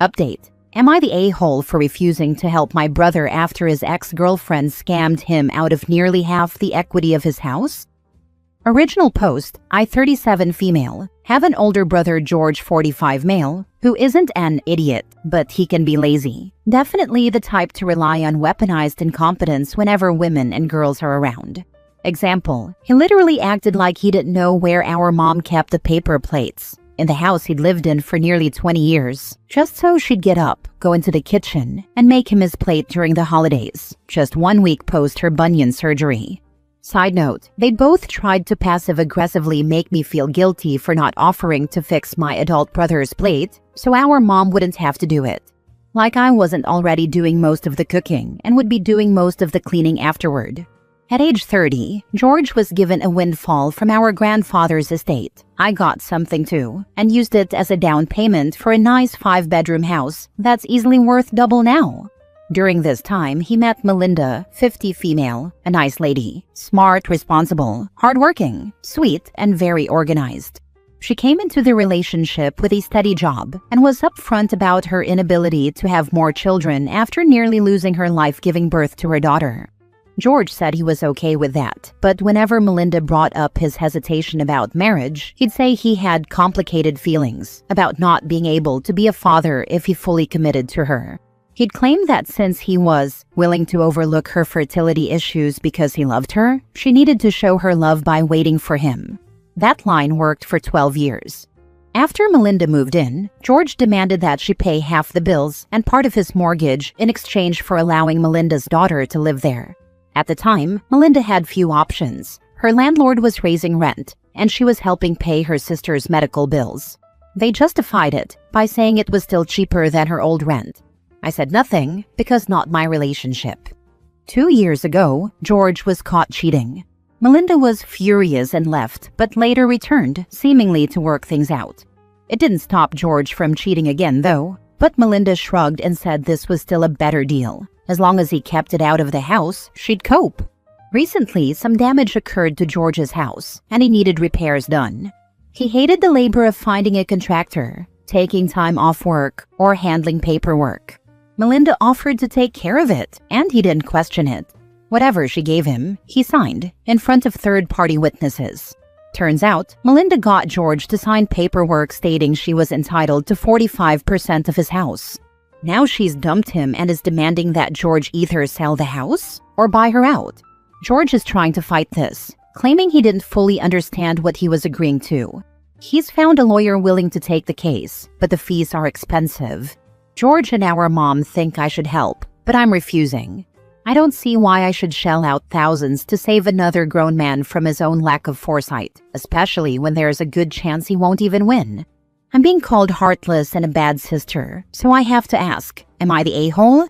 Update. Am I the a-hole for refusing to help my brother after his ex-girlfriend scammed him out of nearly half the equity of his house? Original post, I 37 female, have an older brother George 45 male, who isn't an idiot, but he can be lazy. Definitely the type to rely on weaponized incompetence whenever women and girls are around. Example, he literally acted like he didn't know where our mom kept the paper plates in the house he'd lived in for nearly 20 years, just so she'd get up, go into the kitchen, and make him his plate during the holidays, just 1 week post her bunion surgery. Side note, they both tried to passive-aggressively make me feel guilty for not offering to fix my adult brother's plate, so our mom wouldn't have to do it. Like I wasn't already doing most of the cooking and would be doing most of the cleaning afterward. At age 30, George was given a windfall from our grandfather's estate. I got something too, and used it as a down payment for a nice 5-bedroom house that's easily worth double now. During this time, he met Melinda, 50 female, a nice lady, smart, responsible, hardworking, sweet, and very organized. She came into the relationship with a steady job and was upfront about her inability to have more children after nearly losing her life giving birth to her daughter. George said he was okay with that, but whenever Melinda brought up his hesitation about marriage, he'd say he had complicated feelings about not being able to be a father if he fully committed to her. He'd claimed that since he was willing to overlook her fertility issues because he loved her, she needed to show her love by waiting for him. That line worked for 12 years. After Melinda moved in, George demanded that she pay half the bills and part of his mortgage in exchange for allowing Melinda's daughter to live there. At the time, Melinda had few options. Her landlord was raising rent, and she was helping pay her sister's medical bills. They justified it by saying it was still cheaper than her old rent. I said nothing because not my relationship. 2 years ago, George was caught cheating. Melinda was furious and left, but later returned, seemingly to work things out. It didn't stop George from cheating again, though, but Melinda shrugged and said this was still a better deal. As long as he kept it out of the house, she'd cope. Recently, some damage occurred to George's house, and he needed repairs done. He hated the labor of finding a contractor, taking time off work, or handling paperwork. Melinda offered to take care of it, and he didn't question it. Whatever she gave him, he signed, in front of third-party witnesses. Turns out, Melinda got George to sign paperwork stating she was entitled to 45% of his house. Now she's dumped him and is demanding that George either sell the house or buy her out. George is trying to fight this, claiming he didn't fully understand what he was agreeing to. He's found a lawyer willing to take the case, but the fees are expensive. George and our mom think I should help, but I'm refusing. I don't see why I should shell out thousands to save another grown man from his own lack of foresight, especially when there's a good chance he won't even win. I'm being called heartless and a bad sister, so I have to ask, am I the a-hole?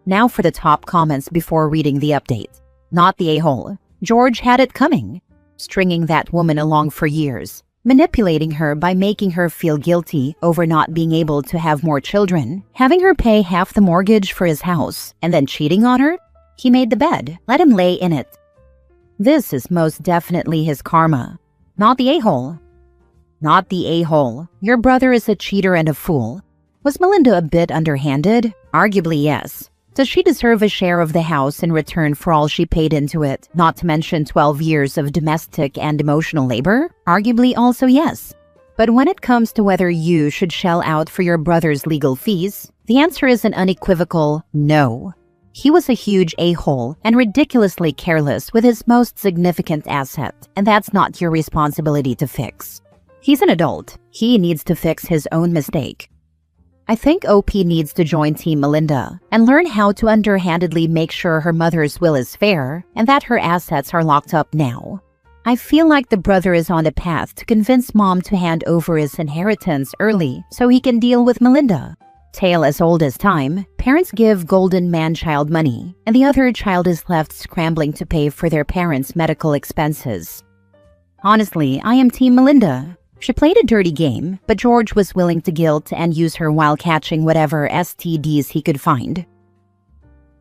Now for the top comments before reading the update. Not the a-hole. George had it coming. Stringing that woman along for years, manipulating her by making her feel guilty over not being able to have more children, having her pay half the mortgage for his house, and then cheating on her? He made the bed. Let him lay in it. This is most definitely his karma. Not the a-hole. Not the a-hole. Your brother is a cheater and a fool. Was Melinda a bit underhanded? Arguably, yes. Does she deserve a share of the house in return for all she paid into it, not to mention 12 years of domestic and emotional labor? Arguably also yes. But when it comes to whether you should shell out for your brother's legal fees, the answer is an unequivocal no. He was a huge a-hole and ridiculously careless with his most significant asset, and that's not your responsibility to fix. He's an adult. He needs to fix his own mistake. I think OP needs to join Team Melinda and learn how to underhandedly make sure her mother's will is fair and that her assets are locked up now. I feel like the brother is on a path to convince mom to hand over his inheritance early so he can deal with Melinda. Tale as old as time, parents give golden man-child money, and the other child is left scrambling to pay for their parents' medical expenses. Honestly, I am Team Melinda. She played a dirty game, but George was willing to guilt and use her while catching whatever STDs he could find.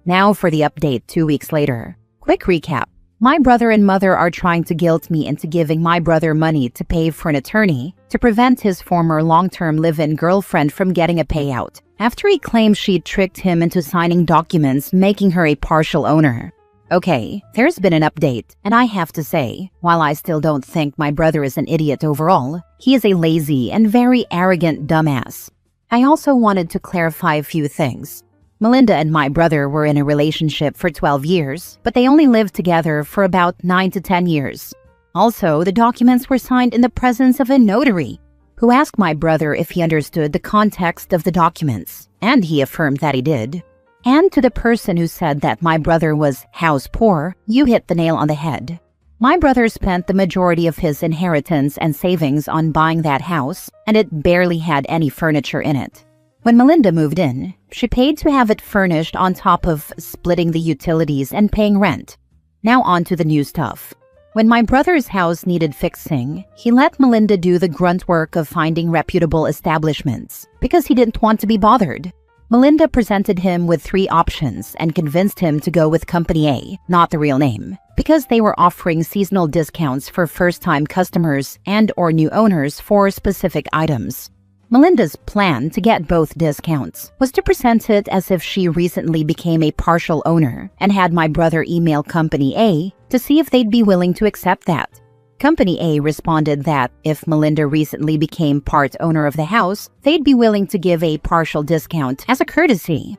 Now for the update 2 weeks later. Quick recap. My brother and mother are trying to guilt me into giving my brother money to pay for an attorney to prevent his former long-term live-in girlfriend from getting a payout, after he claimed she'd tricked him into signing documents making her a partial owner. Okay, there's been an update, and I have to say, while I still don't think my brother is an idiot overall, he is a lazy and very arrogant dumbass. I also wanted to clarify a few things. Melinda and my brother were in a relationship for 12 years, but they only lived together for about 9 to 10 years. Also, the documents were signed in the presence of a notary, who asked my brother if he understood the context of the documents, and he affirmed that he did. And to the person who said that my brother was house poor, you hit the nail on the head. My brother spent the majority of his inheritance and savings on buying that house, and it barely had any furniture in it. When Melinda moved in, she paid to have it furnished on top of splitting the utilities and paying rent. Now on to the new stuff. When my brother's house needed fixing, he let Melinda do the grunt work of finding reputable establishments because he didn't want to be bothered. Melinda presented him with 3 options and convinced him to go with Company A, not the real name, because they were offering seasonal discounts for first-time customers and/or new owners for specific items. Melinda's plan to get both discounts was to present it as if she recently became a partial owner and had my brother email Company A to see if they'd be willing to accept that. Company A responded that if Melinda recently became part owner of the house, they'd be willing to give a partial discount as a courtesy.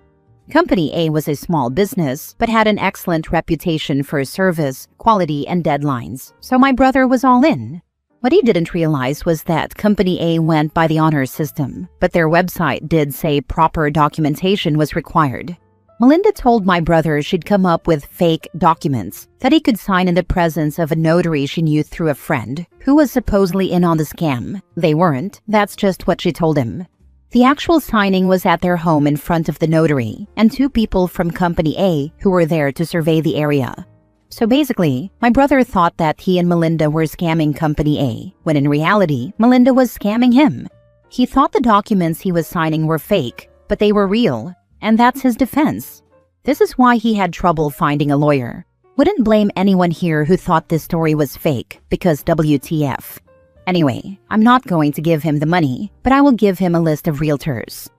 Company A was a small business, but had an excellent reputation for service, quality, and deadlines, so my brother was all in. What he didn't realize was that Company A went by the honor system, but their website did say proper documentation was required. Melinda told my brother she'd come up with fake documents that he could sign in the presence of a notary she knew through a friend who was supposedly in on the scam. They weren't, that's just what she told him. The actual signing was at their home in front of the notary and 2 people from Company A who were there to survey the area. So basically, my brother thought that he and Melinda were scamming Company A, when in reality, Melinda was scamming him. He thought the documents he was signing were fake, but they were real. And that's his defense. This is why he had trouble finding a lawyer. Wouldn't blame anyone here who thought this story was fake, because WTF. Anyway, I'm not going to give him the money, but I will give him a list of realtors.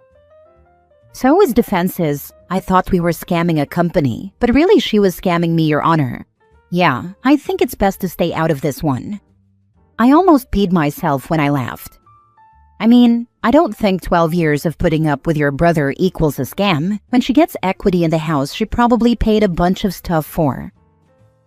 So his defense is, I thought we were scamming a company, but really she was scamming me, Your Honor. Yeah, I think it's best to stay out of this one. I almost peed myself when I laughed. I mean, I don't think 12 years of putting up with your brother equals a scam. When she gets equity in the house she probably paid a bunch of stuff for.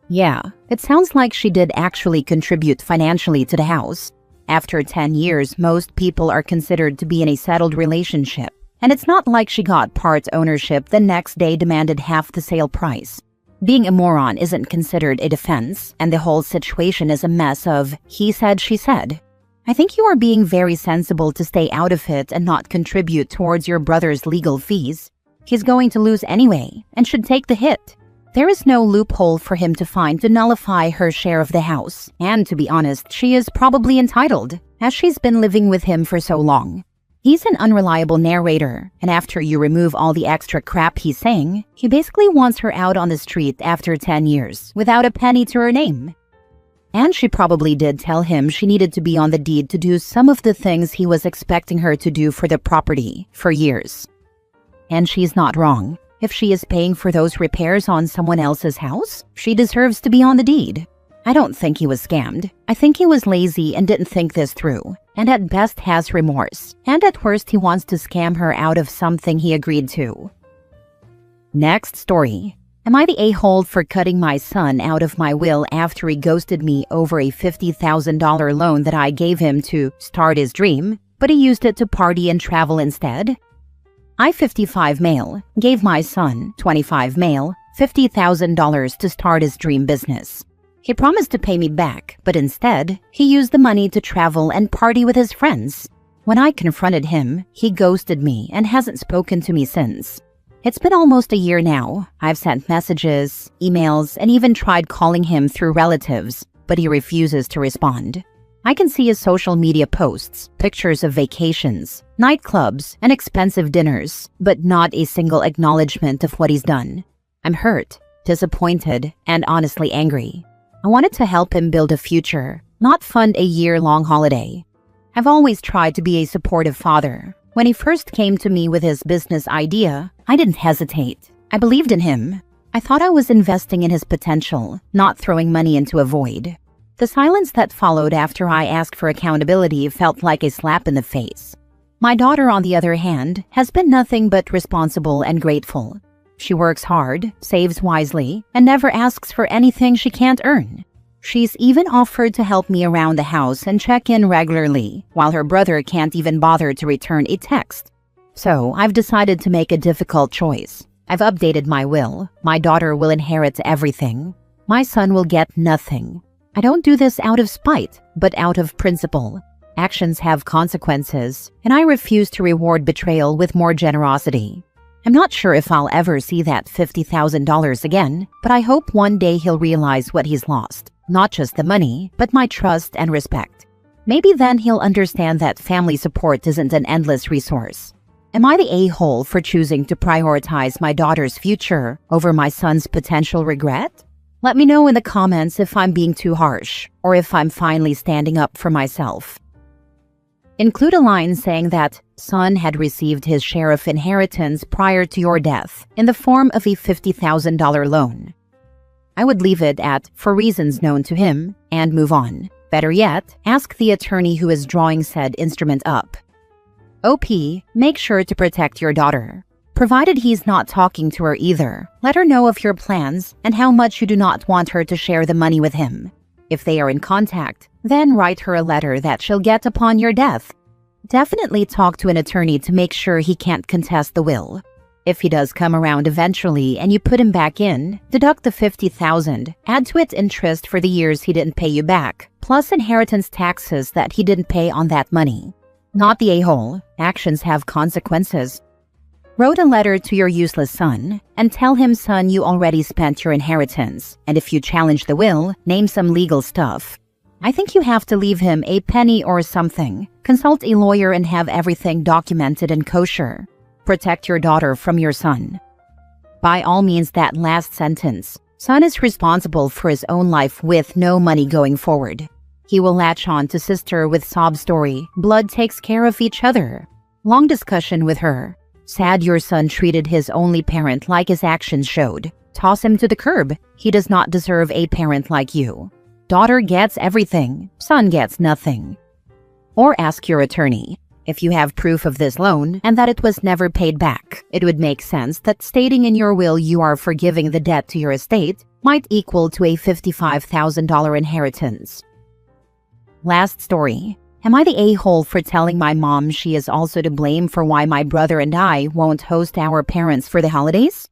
Yeah, it sounds like she did actually contribute financially to the house. After 10 years, most people are considered to be in a settled relationship. And it's not like she got part ownership the next day demanded half the sale price. Being a moron isn't considered a defense, and the whole situation is a mess of he said, she said. I think you are being very sensible to stay out of it and not contribute towards your brother's legal fees. He's going to lose anyway and should take the hit. There is no loophole for him to find to nullify her share of the house, and to be honest, she is probably entitled, as she's been living with him for so long. He's an unreliable narrator, and after you remove all the extra crap he's saying, he basically wants her out on the street after 10 years, without a penny to her name. And she probably did tell him she needed to be on the deed to do some of the things he was expecting her to do for the property for years. And she's not wrong. If she is paying for those repairs on someone else's house, she deserves to be on the deed. I don't think he was scammed. I think he was lazy and didn't think this through, and at best has remorse, and at worst he wants to scam her out of something he agreed to. Next story. Am I the a-hole for cutting my son out of my will after he ghosted me over a $50,000 loan that I gave him to start his dream, but he used it to party and travel instead? I, 55 male, gave my son, 25 male, $50,000 to start his dream business. He promised to pay me back, but instead, he used the money to travel and party with his friends. When I confronted him, he ghosted me and hasn't spoken to me since. It's been almost a year now. I've sent messages, emails, and even tried calling him through relatives, but he refuses to respond. I can see his social media posts, pictures of vacations, nightclubs, and expensive dinners, but not a single acknowledgement of what he's done. I'm hurt, disappointed, and honestly angry. I wanted to help him build a future, not fund a year-long holiday. I've always tried to be a supportive father. When he first came to me with his business idea, I didn't hesitate. I believed in him. I thought I was investing in his potential, not throwing money into a void. The silence that followed after I asked for accountability felt like a slap in the face. My daughter, on the other hand, has been nothing but responsible and grateful. She works hard, saves wisely, and never asks for anything she can't earn. She's even offered to help me around the house and check in regularly, while her brother can't even bother to return a text. So, I've decided to make a difficult choice. I've updated my will. My daughter will inherit everything. My son will get nothing. I don't do this out of spite, but out of principle. Actions have consequences, and I refuse to reward betrayal with more generosity. I'm not sure if I'll ever see that $50,000 again, but I hope one day he'll realize what he's lost. Not just the money, but my trust and respect. Maybe then he'll understand that family support isn't an endless resource. Am I the a-hole for choosing to prioritize my daughter's future over my son's potential regret? Let me know in the comments if I'm being too harsh, or if I'm finally standing up for myself. Include a line saying that son had received his share of inheritance prior to your death in the form of a $50,000 loan. I would leave it at "for reasons known to him" and move on. Better yet, ask the attorney who is drawing said instrument up. OP, make sure to protect your daughter. Provided he's not talking to her either, let her know of your plans and how much you do not want her to share the money with him. If they are in contact, then write her a letter that she'll get upon your death. Definitely talk to an attorney to make sure he can't contest the will. If he does come around eventually and you put him back in, deduct the $50,000, add to it interest for the years he didn't pay you back, plus inheritance taxes that he didn't pay on that money. Not the a-hole. Actions have consequences. Wrote a letter to your useless son and tell him, son, you already spent your inheritance, and if you challenge the will, name some legal stuff. I think you have to leave him a penny or something. Consult a lawyer and have everything documented and kosher. Protect your daughter from your son. By all means, that last sentence. Son is responsible for his own life with no money going forward. He will latch on to sister with sob story. Blood takes care of each other. Long discussion with her. Sad your son treated his only parent like his actions showed. Toss him to the curb. He does not deserve a parent like you. Daughter gets everything. Son gets nothing. Or ask your attorney. If you have proof of this loan and that it was never paid back, it would make sense that stating in your will you are forgiving the debt to your estate might equal to a $55,000 inheritance. Last story. Am I the a-hole for telling my mom she is also to blame for why my brother and I won't host our parents for the holidays?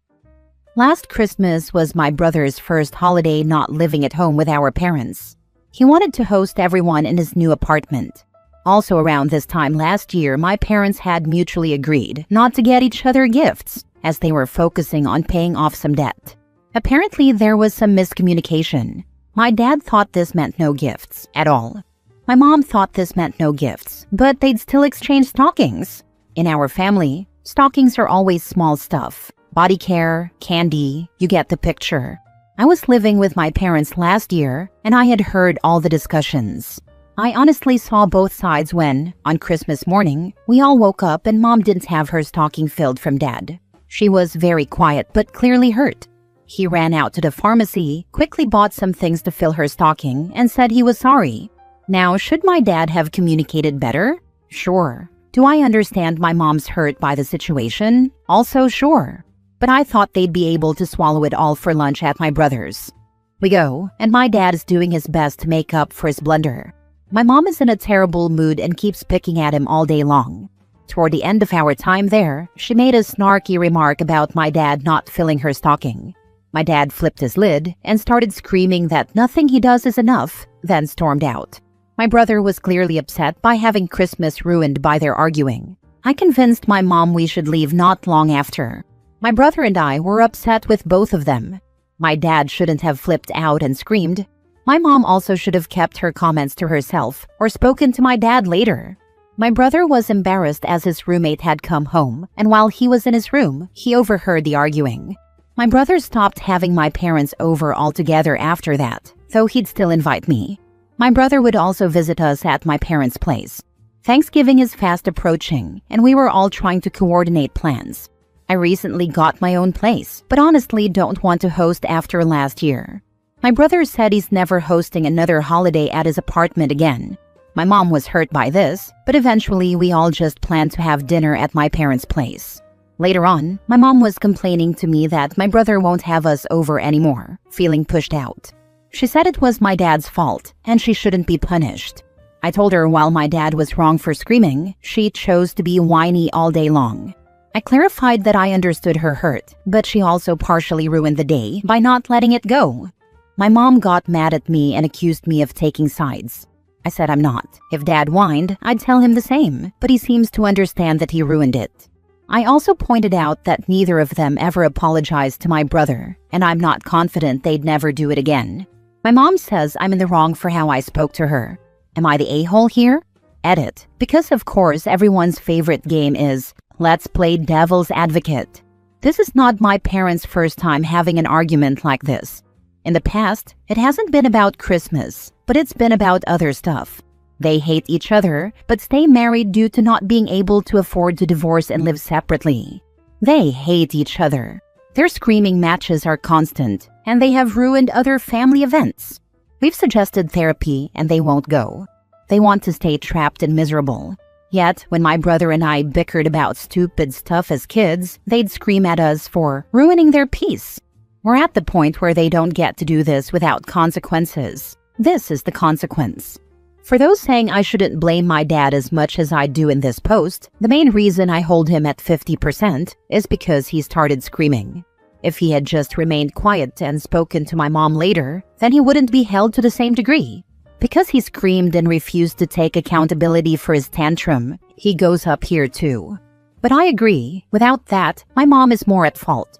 Last Christmas was my brother's first holiday not living at home with our parents. He wanted to host everyone in his new apartment. Also around this time last year, my parents had mutually agreed not to get each other gifts, as they were focusing on paying off some debt. Apparently, there was some miscommunication. My dad thought this meant no gifts at all. My mom thought this meant no gifts, but they'd still exchange stockings. In our family, stockings are always small stuff. Body care, candy, you get the picture. I was living with my parents last year, and I had heard all the discussions. I honestly saw both sides when, on Christmas morning, we all woke up and Mom didn't have her stocking filled from Dad. She was very quiet but clearly hurt. He ran out to the pharmacy, quickly bought some things to fill her stocking, and said he was sorry. Now, should my dad have communicated better? Sure. Do I understand my mom's hurt by the situation? Also sure. But I thought they'd be able to swallow it all for lunch at my brother's. We go, and my dad is doing his best to make up for his blunder. My mom is in a terrible mood and keeps picking at him all day long. Toward the end of our time there, she made a snarky remark about my dad not filling her stocking. My dad flipped his lid and started screaming that nothing he does is enough, then stormed out. My brother was clearly upset by having Christmas ruined by their arguing. I convinced my mom we should leave not long after. My brother and I were upset with both of them. My dad shouldn't have flipped out and screamed. My mom also should have kept her comments to herself or spoken to my dad later. My brother was embarrassed as his roommate had come home, and while he was in his room, he overheard the arguing. My brother stopped having my parents over altogether after that, though he'd still invite me. My brother would also visit us at my parents' place. Thanksgiving is fast approaching, and we were all trying to coordinate plans. I recently got my own place, but honestly don't want to host after last year. My brother said he's never hosting another holiday at his apartment again. My mom was hurt by this, but eventually we all just planned to have dinner at my parents' place. Later on, my mom was complaining to me that my brother won't have us over anymore, feeling pushed out. She said it was my dad's fault, and she shouldn't be punished. I told her while my dad was wrong for screaming, she chose to be whiny all day long. I clarified that I understood her hurt, but she also partially ruined the day by not letting it go. My mom got mad at me and accused me of taking sides. I said I'm not. If Dad whined, I'd tell him the same, but he seems to understand that he ruined it. I also pointed out that neither of them ever apologized to my brother, and I'm not confident they'd never do it again. My mom says I'm in the wrong for how I spoke to her. Am I the a-hole here? Edit. Because of course everyone's favorite game is let's play devil's advocate. This is not my parents' first time having an argument like this. In the past, it hasn't been about Christmas, but it's been about other stuff. They hate each other, but stay married due to not being able to afford to divorce and live separately. They hate each other. Their screaming matches are constant, and they have ruined other family events. We've suggested therapy, and they won't go. They want to stay trapped and miserable. Yet, when my brother and I bickered about stupid stuff as kids, they'd scream at us for ruining their peace. We're at the point where they don't get to do this without consequences. This is the consequence. For those saying I shouldn't blame my dad as much as I do in this post, the main reason I hold him at 50% is because he started screaming. If he had just remained quiet and spoken to my mom later, then he wouldn't be held to the same degree. Because he screamed and refused to take accountability for his tantrum, he goes up here too. But I agree, without that, my mom is more at fault.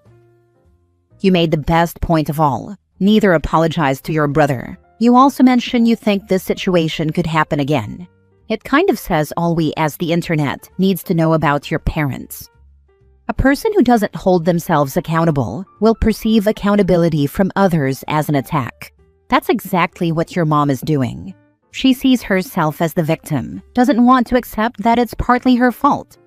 You made the best point of all. Neither apologized to your brother. You also mentioned you think this situation could happen again. It kind of says all we as the internet needs to know about your parents. A person who doesn't hold themselves accountable will perceive accountability from others as an attack. That's exactly what your mom is doing. She sees herself as the victim, doesn't want to accept that it's partly her fault.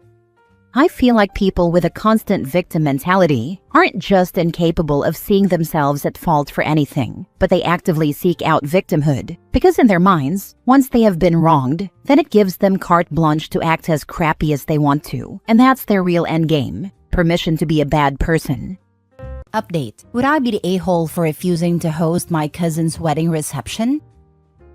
I feel like people with a constant victim mentality aren't just incapable of seeing themselves at fault for anything, but they actively seek out victimhood. Because in their minds, once they have been wronged, then it gives them carte blanche to act as crappy as they want to, and that's their real endgame, permission to be a bad person. Update. Would I be the a-hole for refusing to host my cousin's wedding reception?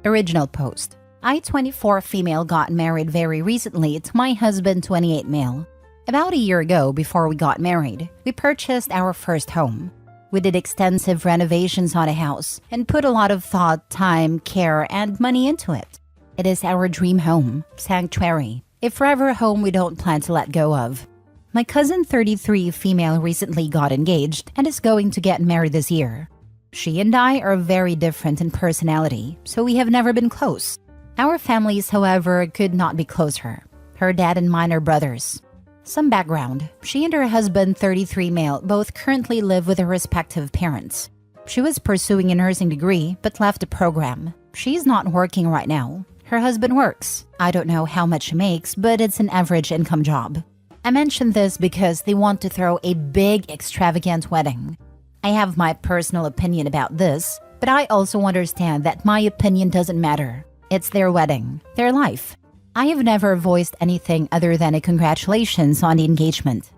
Original post. I, 24 female, got married very recently to my husband, 28 male. About a year ago, before we got married, we purchased our first home. We did extensive renovations on a house and put a lot of thought, time, care, and money into it. It is our dream home, sanctuary, a forever home we don't plan to let go of. My cousin, 33 female, recently got engaged and is going to get married this year. She and I are very different in personality, so we have never been close. Our families, however, could not be closer. Her dad and mine are brothers. Some background. She and her husband, 33 male, both currently live with their respective parents. She was pursuing a nursing degree, but left the program. She's not working right now. Her husband works. I don't know how much he makes, but it's an average income job. I mention this because they want to throw a big, extravagant wedding. I have my personal opinion about this, but I also understand that my opinion doesn't matter. It's their wedding, their life. I have never voiced anything other than a congratulations on the engagement.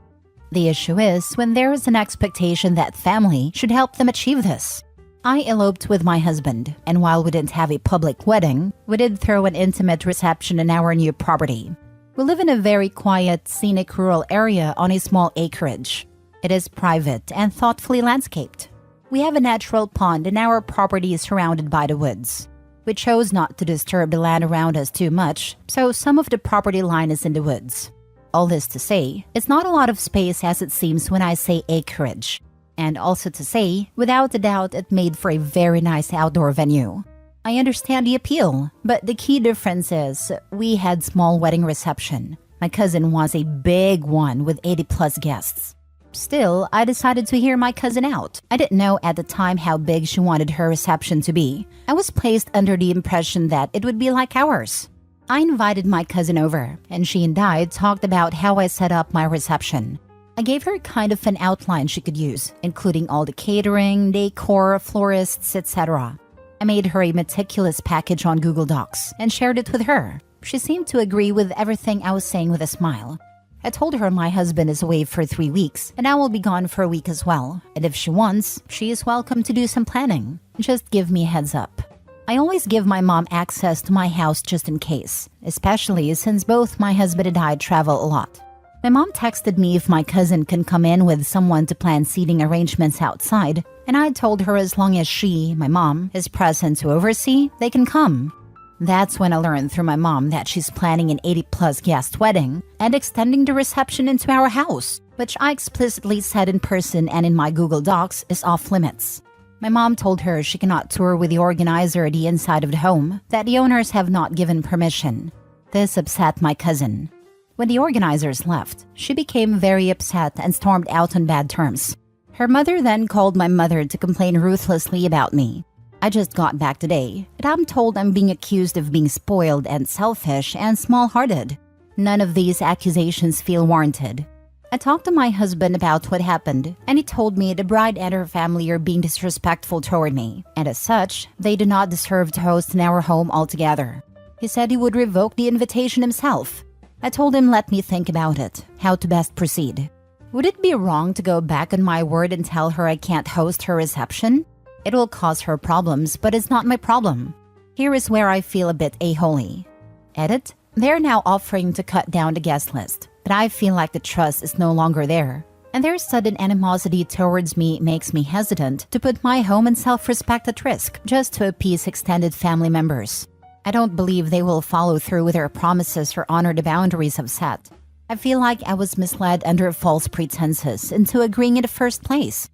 The issue is when there is an expectation that family should help them achieve this. I eloped with my husband, and while we didn't have a public wedding, we did throw an intimate reception in our new property. We live in a very quiet, scenic rural area on a small acreage. It is private and thoughtfully landscaped. We have a natural pond and our property is surrounded by the woods. We chose not to disturb the land around us too much, so some of the property line is in the woods. All this to say, it's not a lot of space as it seems when I say acreage. And also to say, without a doubt, it made for a very nice outdoor venue. I understand the appeal, but the key difference is we had small wedding reception. My cousin wants a big one with 80 plus guests. Still, I decided to hear my cousin out. I didn't know at the time how big she wanted her reception to be. I was placed under the impression that it would be like ours. I invited my cousin over, and she and I talked about how I set up my reception. I gave her kind of an outline she could use, including all the catering, decor, florists, etc. I made her a meticulous package on Google Docs and shared it with her. She seemed to agree with everything I was saying with a smile. I told her my husband is away for 3 weeks, and I will be gone for a week as well. And if she wants, she is welcome to do some planning. Just give me a heads up. I always give my mom access to my house just in case, especially since both my husband and I travel a lot. My mom texted me if my cousin can come in with someone to plan seating arrangements outside, and I told her as long as she, my mom, is present to oversee, they can come. That's when I learned through my mom that she's planning an 80-plus guest wedding and extending the reception into our house, which I explicitly said in person and in my Google Docs is off limits. My mom told her she cannot tour with the organizer the inside of the home, that the owners have not given permission. This upset my cousin. When the organizers left, she became very upset and stormed out on bad terms. Her mother then called my mother to complain ruthlessly about me. I just got back today, and I'm told I'm being accused of being spoiled and selfish and small-hearted. None of these accusations feel warranted. I talked to my husband about what happened, and he told me the bride and her family are being disrespectful toward me, and as such, they do not deserve to host in our home altogether. He said he would revoke the invitation himself. I told him let me think about it, how to best proceed. Would it be wrong to go back on my word and tell her I can't host her reception? It will cause her problems, but it's not my problem. Here is where I feel a bit a-holy. Edit: they're now offering to cut down the guest list, but I feel like the trust is no longer there, and their sudden animosity towards me makes me hesitant to put my home and self-respect at risk just to appease extended family members. I don't believe they will follow through with their promises or honor the boundaries I've set. I feel like I was misled under false pretenses into agreeing in the first place.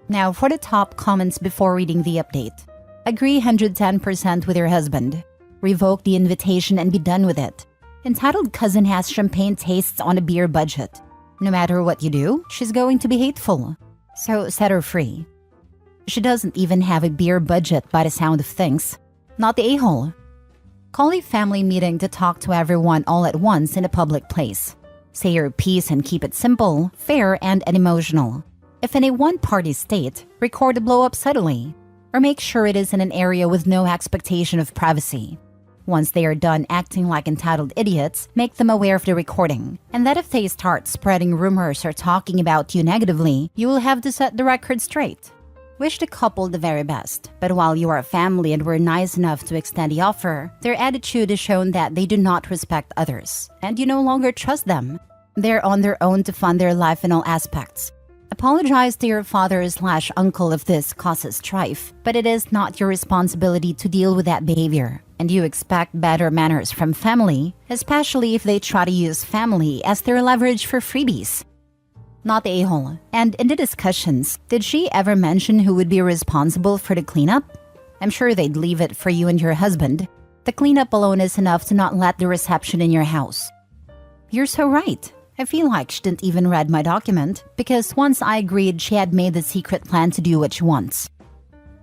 Now for the top comments before reading the update. Agree 110% with your husband. Revoke the invitation and be done with it. Entitled cousin has champagne tastes on a beer budget. No matter what you do, she's going to be hateful. So set her free. She doesn't even have a beer budget by the sound of things. Not the a-hole. Call a family meeting to talk to everyone all at once in a public place. Say your piece and keep it simple, fair, and unemotional. If in a one-party state, record a blow-up subtly, or make sure it is in an area with no expectation of privacy. Once they are done acting like entitled idiots, make them aware of the recording, and that if they start spreading rumors or talking about you negatively, you will have to set the record straight. Wish the couple the very best, but while you are a family and were nice enough to extend the offer, their attitude has shown that they do not respect others, and you no longer trust them. They're on their own to fund their life in all aspects. Apologize to your father/uncle if this causes strife, but it is not your responsibility to deal with that behavior, and you expect better manners from family, especially if they try to use family as their leverage for freebies. Not the a-hole. And in the discussions, did she ever mention who would be responsible for the cleanup? I'm sure they'd leave it for you and your husband. The cleanup alone is enough to not let the reception in your house. You're so right. I feel like she didn't even read my document, because once I agreed she had made the secret plan to do what she wants.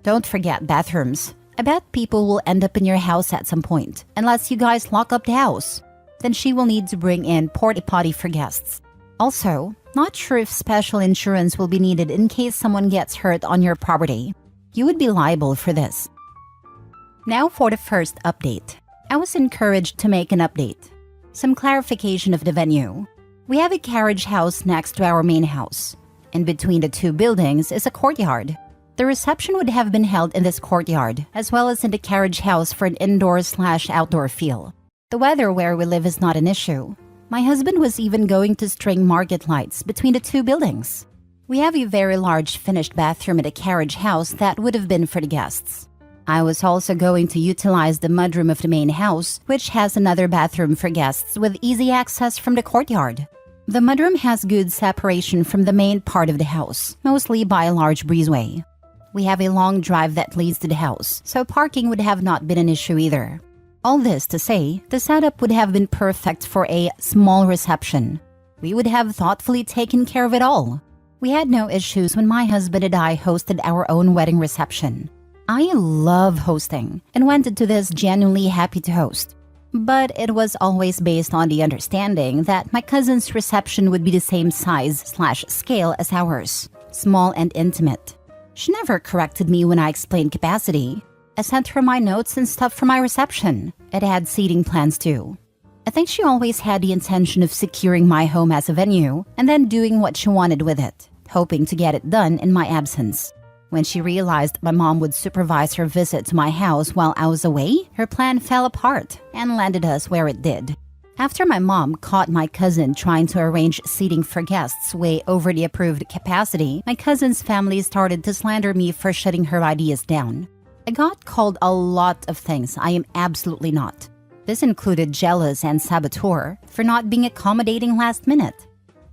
Don't forget bathrooms. I bet people will end up in your house at some point, unless you guys lock up the house. Then she will need to bring in porta potty for guests. Also, not sure if special insurance will be needed in case someone gets hurt on your property. You would be liable for this. Now for the first update. I was encouraged to make an update. Some clarification of the venue. We have a carriage house next to our main house. In between the two buildings is a courtyard. The reception would have been held in this courtyard, as well as in the carriage house for an indoor/outdoor feel. The weather where we live is not an issue. My husband was even going to string market lights between the two buildings. We have a very large finished bathroom at a carriage house that would have been for the guests. I was also going to utilize the mudroom of the main house, which has another bathroom for guests with easy access from the courtyard. The mudroom has good separation from the main part of the house, mostly by a large breezeway. We have a long drive that leads to the house, so parking would have not been an issue either. All this to say, the setup would have been perfect for a small reception. we would have thoughtfully taken care of it all. We had no issues when my husband and I hosted our own wedding reception. I love hosting and went into this genuinely happy to host. But it was always based on the understanding that my cousin's reception would be the same size/scale as ours, small and intimate. She never corrected me when I explained capacity. I sent her my notes and stuff for my reception. It had seating plans too. I think she always had the intention of securing my home as a venue and then doing what she wanted with it, hoping to get it done in my absence. When she realized my mom would supervise her visit to my house while I was away, her plan fell apart and landed us where it did. After my mom caught my cousin trying to arrange seating for guests way over the approved capacity, my cousin's family started to slander me for shutting her ideas down. I got called a lot of things I am absolutely not. This included jealous and saboteur for not being accommodating last minute.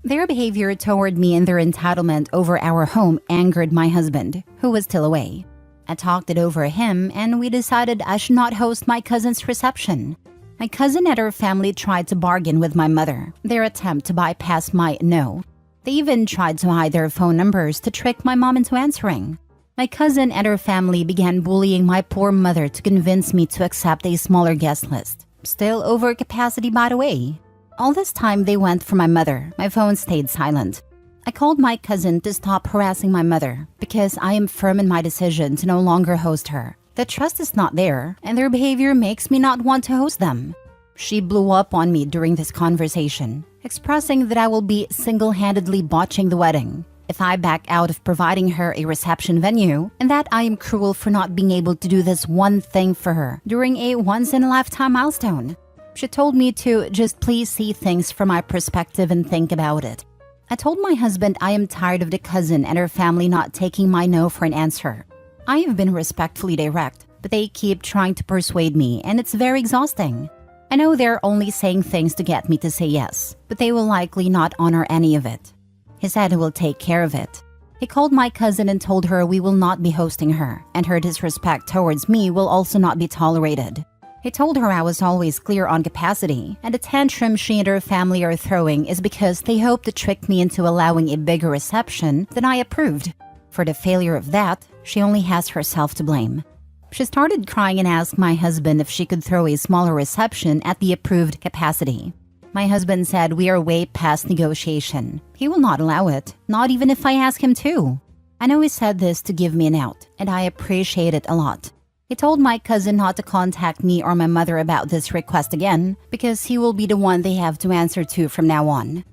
Their behavior toward me and their entitlement over our home angered my husband, who was still away. I talked it over him and we decided I should not host my cousin's reception. My cousin and her family tried to bargain with my mother, their attempt to bypass my no. They even tried to hide their phone numbers to trick my mom into answering. My cousin and her family began bullying my poor mother to convince me to accept a smaller guest list. Still over capacity, by the way. All this time they went for my mother. My phone stayed silent. I called my cousin to stop harassing my mother because I am firm in my decision to no longer host her. The trust is not there, and their behavior makes me not want to host them. She blew up on me during this conversation, expressing that I will be single-handedly botching the wedding if I back out of providing her a reception venue, and that I am cruel for not being able to do this one thing for her during a once-in-a-lifetime milestone. She told me to just please see things from my perspective and think about it. I told my husband I am tired of the cousin and her family not taking my no for an answer. I have been respectfully direct, but they keep trying to persuade me, and it's very exhausting. I know they're only saying things to get me to say yes, but they will likely not honor any of it. He said he will take care of it. He called my cousin and told her we will not be hosting her, and her disrespect towards me will also not be tolerated. He told her I was always clear on capacity, and the tantrum she and her family are throwing is because they hope to trick me into allowing a bigger reception than I approved. For the failure of that, she only has herself to blame. She started crying and asked my husband if she could throw a smaller reception at the approved capacity. My husband said we are way past negotiation. He will not allow it, not even if I ask him to. I know he said this to give me an out, and I appreciate it a lot. He told my cousin not to contact me or my mother about this request again, because he will be the one they have to answer to from now on.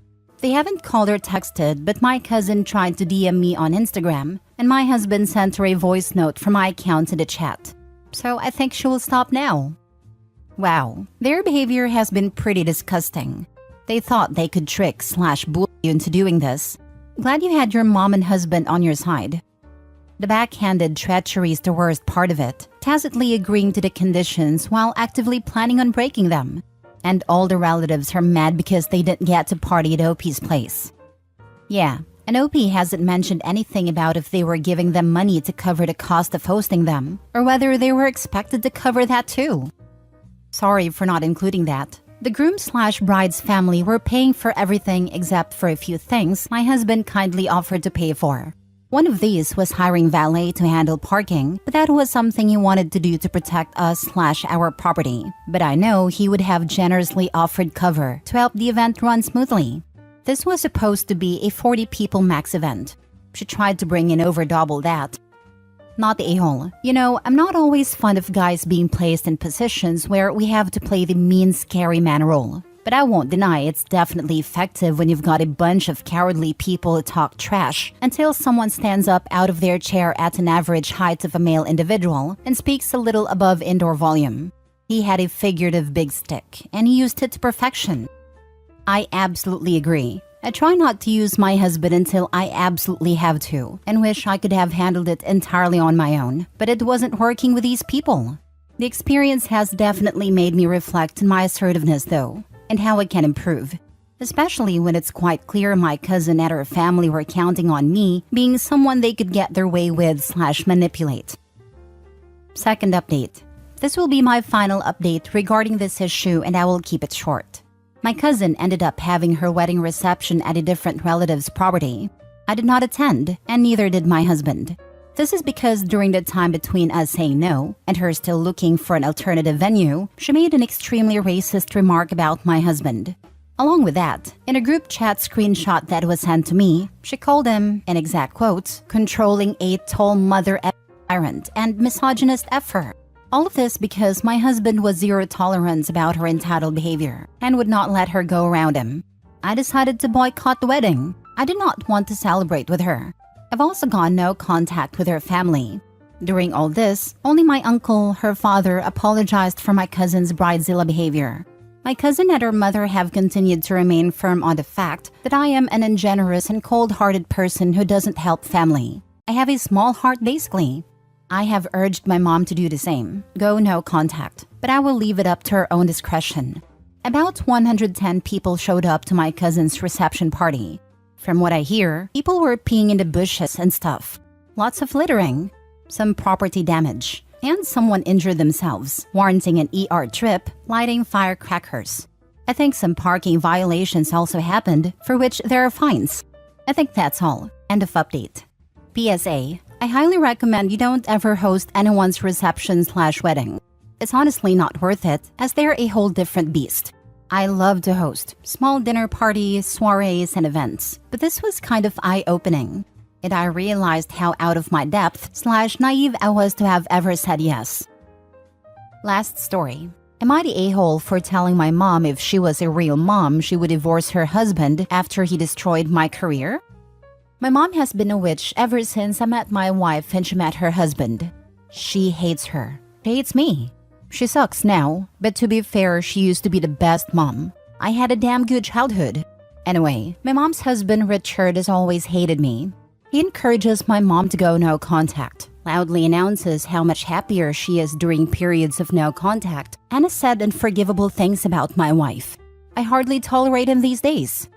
They haven't called or texted, but my cousin tried to DM me on Instagram, and my husband sent her a voice note from my account in the chat. So I think she will stop now. Wow, their behavior has been pretty disgusting. They thought they could trick/bully you into doing this. Glad you had your mom and husband on your side. The backhanded treachery is the worst part of it, tacitly agreeing to the conditions while actively planning on breaking them. And all the relatives are mad because they didn't get to party at OP's place. Yeah, and OP hasn't mentioned anything about if they were giving them money to cover the cost of hosting them, or whether they were expected to cover that too. Sorry for not including that. The groom/bride's family were paying for everything except for a few things my husband kindly offered to pay for. One of these was hiring valet to handle parking, but that was something he wanted to do to protect us/our property. But I know he would have generously offered cover to help the event run smoothly. This was supposed to be a 40 people max event. She tried to bring in over double that. Not the a-hole. You know, I'm not always fond of guys being placed in positions where we have to play the mean, scary man role. But I won't deny it's definitely effective when you've got a bunch of cowardly people who talk trash until someone stands up out of their chair at an average height of a male individual and speaks a little above indoor volume. He had a figurative big stick, and he used it to perfection. I absolutely agree. I try not to use my husband until I absolutely have to, and wish I could have handled it entirely on my own, but it wasn't working with these people. The experience has definitely made me reflect on my assertiveness though, and how it can improve, especially when it's quite clear my cousin and her family were counting on me being someone they could get their way with/manipulate. Second update. This will be my final update regarding this issue, and I will keep it short. My cousin ended up having her wedding reception at a different relative's property. I did not attend, and neither did my husband. This is because during the time between us saying no and her still looking for an alternative venue, she made an extremely racist remark about my husband. Along with that, in a group chat screenshot that was sent to me, she called him, in exact quotes, controlling a tall mother tyrant and misogynist effer. All of this because my husband was zero tolerance about her entitled behavior and would not let her go around him. I decided to boycott the wedding. I did not want to celebrate with her. I've also gone no contact with her family. During all this, only my uncle, her father, apologized for my cousin's bridezilla behavior. My cousin and her mother have continued to remain firm on the fact that I am an ungenerous and cold-hearted person who doesn't help family. I have a small heart basically. I have urged my mom to do the same, go no contact, but I will leave it up to her own discretion. About 110 people showed up to my cousin's reception party. From what I hear, people were peeing in the bushes and stuff. Lots of littering, some property damage, and someone injured themselves, warranting an ER trip, lighting firecrackers. I think some parking violations also happened, for which there are fines. I think that's all. End of update. PSA, I highly recommend you don't ever host anyone's reception/wedding. It's honestly not worth it, as they're a whole different beast. I love to host small dinner parties, soirees, and events, but this was kind of eye-opening. And I realized how out of my depth/naive I was to have ever said yes. Last story. Am I the a-hole for telling my mom if she was a real mom, she would divorce her husband after he destroyed my career? My mom has been a witch ever since I met my wife and she met her husband. She hates her. She hates me. She sucks now, but to be fair, she used to be the best mom. I had a damn good childhood. Anyway, my mom's husband Richard has always hated me. He encourages my mom to go no contact, loudly announces how much happier she is during periods of no contact, and has said unforgivable things about my wife. I hardly tolerate him these days.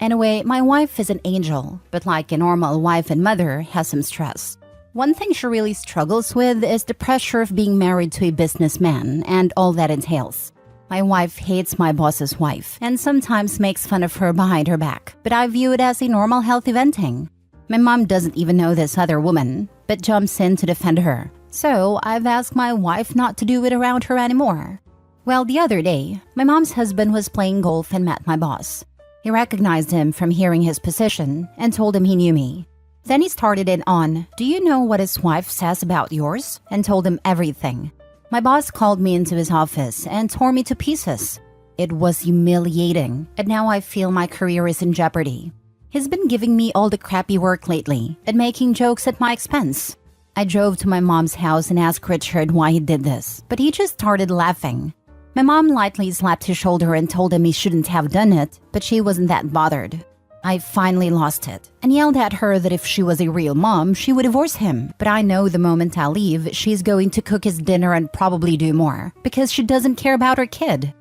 Anyway, my wife is an angel, but like a normal wife and mother, has some stress. One thing she really struggles with is the pressure of being married to a businessman and all that entails. My wife hates my boss's wife and sometimes makes fun of her behind her back, but I view it as a normal healthy venting. My mom doesn't even know this other woman, but jumps in to defend her. So I've asked my wife not to do it around her anymore. Well, the other day, my mom's husband was playing golf and met my boss. He recognized him from hearing his position and told him he knew me. Then he started it on, "Do you know what his wife says about yours?" and told him everything. My boss called me into his office and tore me to pieces. It was humiliating, and now I feel my career is in jeopardy. He's been giving me all the crappy work lately and making jokes at my expense. I drove to my mom's house and asked Richard why he did this, but he just started laughing. My mom lightly slapped his shoulder and told him he shouldn't have done it, but she wasn't that bothered. I finally lost it and yelled at her that if she was a real mom, she would divorce him. But I know the moment I leave, she's going to cook his dinner and probably do more because she doesn't care about her kid.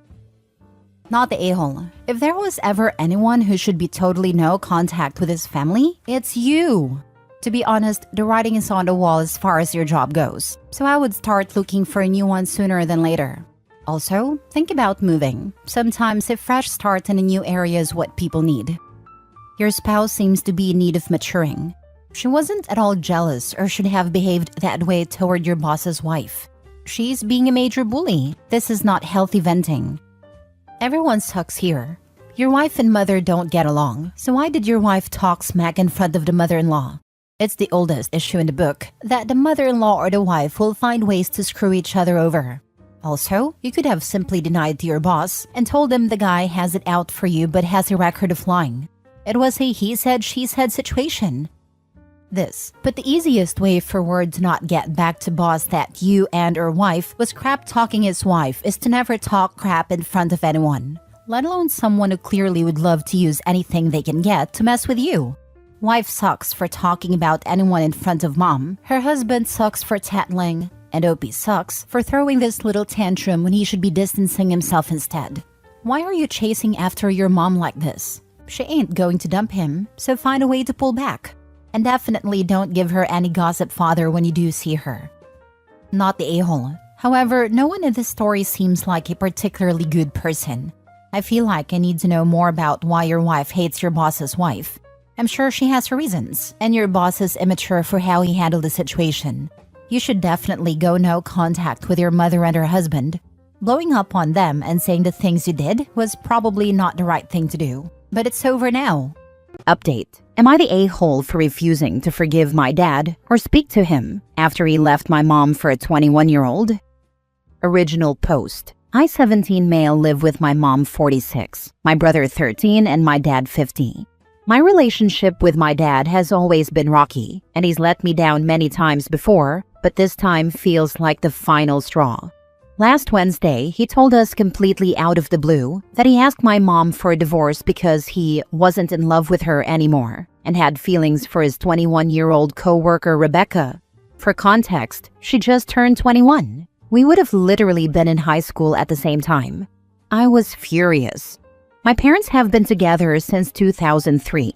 Not the a-hole. If there was ever anyone who should be totally no contact with his family, it's you. To be honest, the writing is on the wall as far as your job goes, so I would start looking for a new one sooner than later. Also, think about moving. Sometimes a fresh start in a new area is what people need. Your spouse seems to be in need of maturing. She wasn't at all jealous or should have behaved that way toward your boss's wife. She's being a major bully. This is not healthy venting. Everyone sucks here. Your wife and mother don't get along, so why did your wife talk smack in front of the mother-in-law? It's the oldest issue in the book, that the mother-in-law or the wife will find ways to screw each other over. Also, you could have simply denied to your boss and told him the guy has it out for you but has a record of lying. It was a he said, she said situation. But the easiest way for word to not get back to boss that you and or wife was crap talking his wife is to never talk crap in front of anyone, let alone someone who clearly would love to use anything they can get to mess with you. Wife sucks for talking about anyone in front of mom. Her husband sucks for tattling. And OP sucks for throwing this little tantrum when he should be distancing himself instead. Why are you chasing after your mom like this? She ain't going to dump him, so find a way to pull back. And definitely don't give her any gossip fodder when you do see her. Not the a-hole. However, no one in this story seems like a particularly good person. I feel like I need to know more about why your wife hates your boss's wife. I'm sure she has her reasons, and your boss is immature for how he handled the situation. You should definitely go no contact with your mother and her husband. Blowing up on them and saying the things you did was probably not the right thing to do, but it's over now. Update. Am I the a-hole for refusing to forgive my dad or speak to him after he left my mom for a 21-year-old? Original post. I, 17 male, live with my mom, 46, my brother, 13, and my dad, 50. My relationship with my dad has always been rocky, and he's let me down many times before, but this time feels like the final straw. Last Wednesday, he told us completely out of the blue that he asked my mom for a divorce because he wasn't in love with her anymore and had feelings for his 21-year-old co-worker Rebecca. For context, she just turned 21. We would have literally been in high school at the same time. I was furious. My parents have been together since 2003.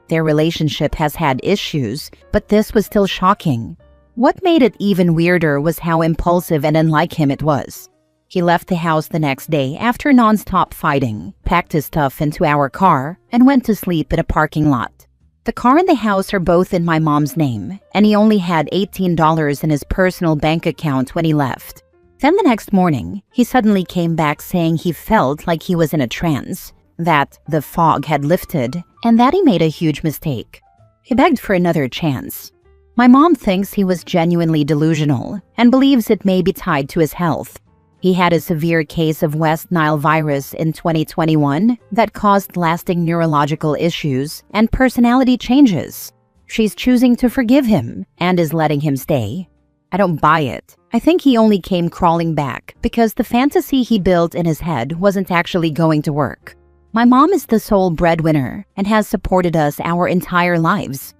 Their relationship has had issues, but this was still shocking. What made it even weirder was how impulsive and unlike him it was. He left the house the next day after non-stop fighting, packed his stuff into our car, and went to sleep in a parking lot. The car and the house are both in my mom's name, and he only had $18 in his personal bank account when he left. Then the next morning, he suddenly came back saying he felt like he was in a trance, that the fog had lifted, and that he made a huge mistake. He begged for another chance. My mom thinks he was genuinely delusional and believes it may be tied to his health. He had a severe case of West Nile virus in 2021 that caused lasting neurological issues and personality changes. She's choosing to forgive him and is letting him stay. I don't buy it. I think he only came crawling back because the fantasy he built in his head wasn't actually going to work. My mom is the sole breadwinner and has supported us our entire lives.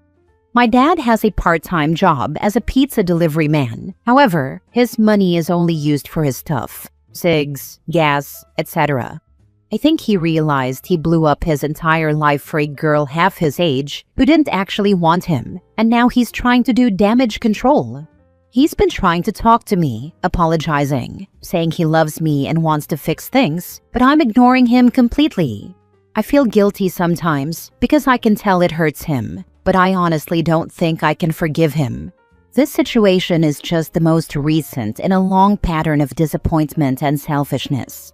My dad has a part-time job as a pizza delivery man. However, his money is only used for his stuff, cigs, gas, etc. I think he realized he blew up his entire life for a girl half his age who didn't actually want him, and now he's trying to do damage control. He's been trying to talk to me, apologizing, saying he loves me and wants to fix things, but I'm ignoring him completely. I feel guilty sometimes because I can tell it hurts him, but I honestly don't think I can forgive him. This situation is just the most recent in a long pattern of disappointment and selfishness.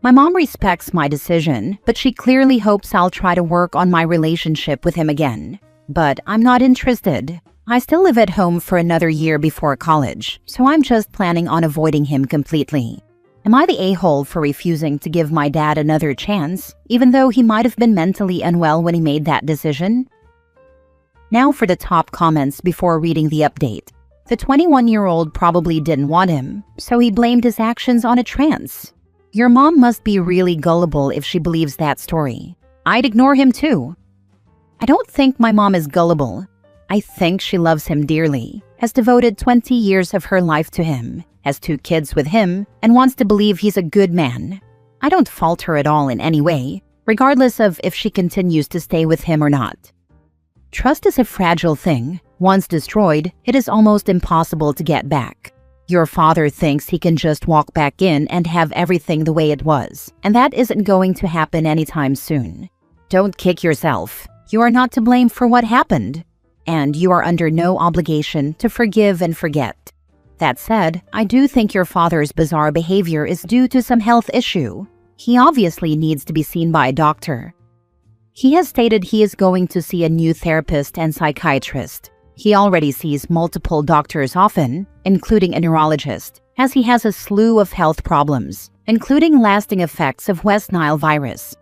My mom respects my decision, but she clearly hopes I'll try to work on my relationship with him again. But I'm not interested. I still live at home for another year before college, so I'm just planning on avoiding him completely. Am I the a-hole for refusing to give my dad another chance, even though he might have been mentally unwell when he made that decision? Now for the top comments before reading the update. The 21-year-old probably didn't want him, so he blamed his actions on a trance. Your mom must be really gullible if she believes that story. I'd ignore him too. I don't think my mom is gullible. I think she loves him dearly, has devoted 20 years of her life to him, has 2 kids with him, and wants to believe he's a good man. I don't fault her at all in any way, regardless of if she continues to stay with him or not. Trust is a fragile thing. Once destroyed, it is almost impossible to get back. Your father thinks he can just walk back in and have everything the way it was, and that isn't going to happen anytime soon. Don't kick yourself. You are not to blame for what happened, and you are under no obligation to forgive and forget. That said, I do think your father's bizarre behavior is due to some health issue. He obviously needs to be seen by a doctor. He has stated he is going to see a new therapist and psychiatrist. He already sees multiple doctors often, including a neurologist, as he has a slew of health problems, including lasting effects of West Nile virus.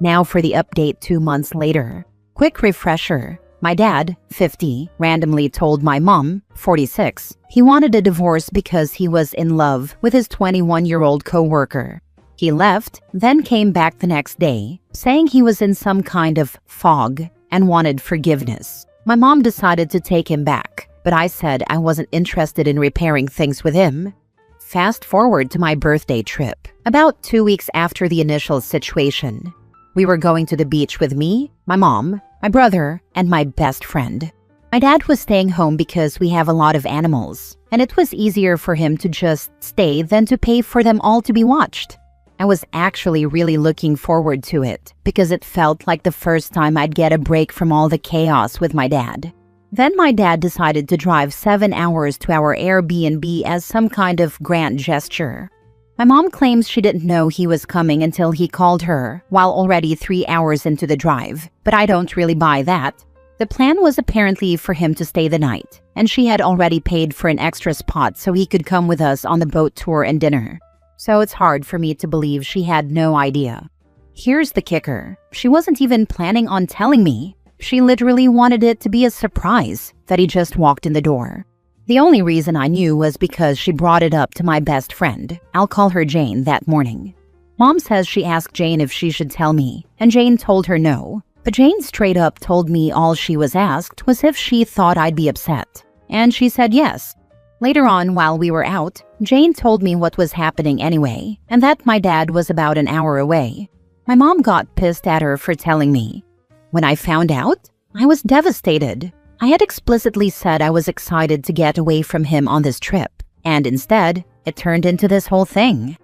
Now for the update 2 months later. Quick refresher. My dad, 50, randomly told my mom, 46, he wanted a divorce because he was in love with his 21-year-old co-worker. He left, then came back the next day, saying he was in some kind of fog and wanted forgiveness. My mom decided to take him back, but I said I wasn't interested in repairing things with him. Fast forward to my birthday trip, about 2 weeks after the initial situation. We were going to the beach with me, my mom, my brother, and my best friend. My dad was staying home because we have a lot of animals, and it was easier for him to just stay than to pay for them all to be watched. I was actually really looking forward to it because it felt like the first time I'd get a break from all the chaos with my dad. Then my dad decided to drive 7 hours to our Airbnb as some kind of grand gesture. My mom claims she didn't know he was coming until he called her while already 3 hours into the drive, but I don't really buy that. The plan was apparently for him to stay the night, and she had already paid for an extra spot so he could come with us on the boat tour and dinner. So it's hard for me to believe she had no idea. Here's the kicker. She wasn't even planning on telling me. She literally wanted it to be a surprise that he just walked in the door. The only reason I knew was because she brought it up to my best friend, I'll call her Jane, that morning. Mom says she asked Jane if she should tell me, and Jane told her no. But Jane straight up told me all she was asked was if she thought I'd be upset. And she said yes. Later on, while we were out, Jane told me what was happening anyway, and that my dad was about an hour away. My mom got pissed at her for telling me. When I found out, I was devastated. I had explicitly said I was excited to get away from him on this trip, and instead, it turned into this whole thing.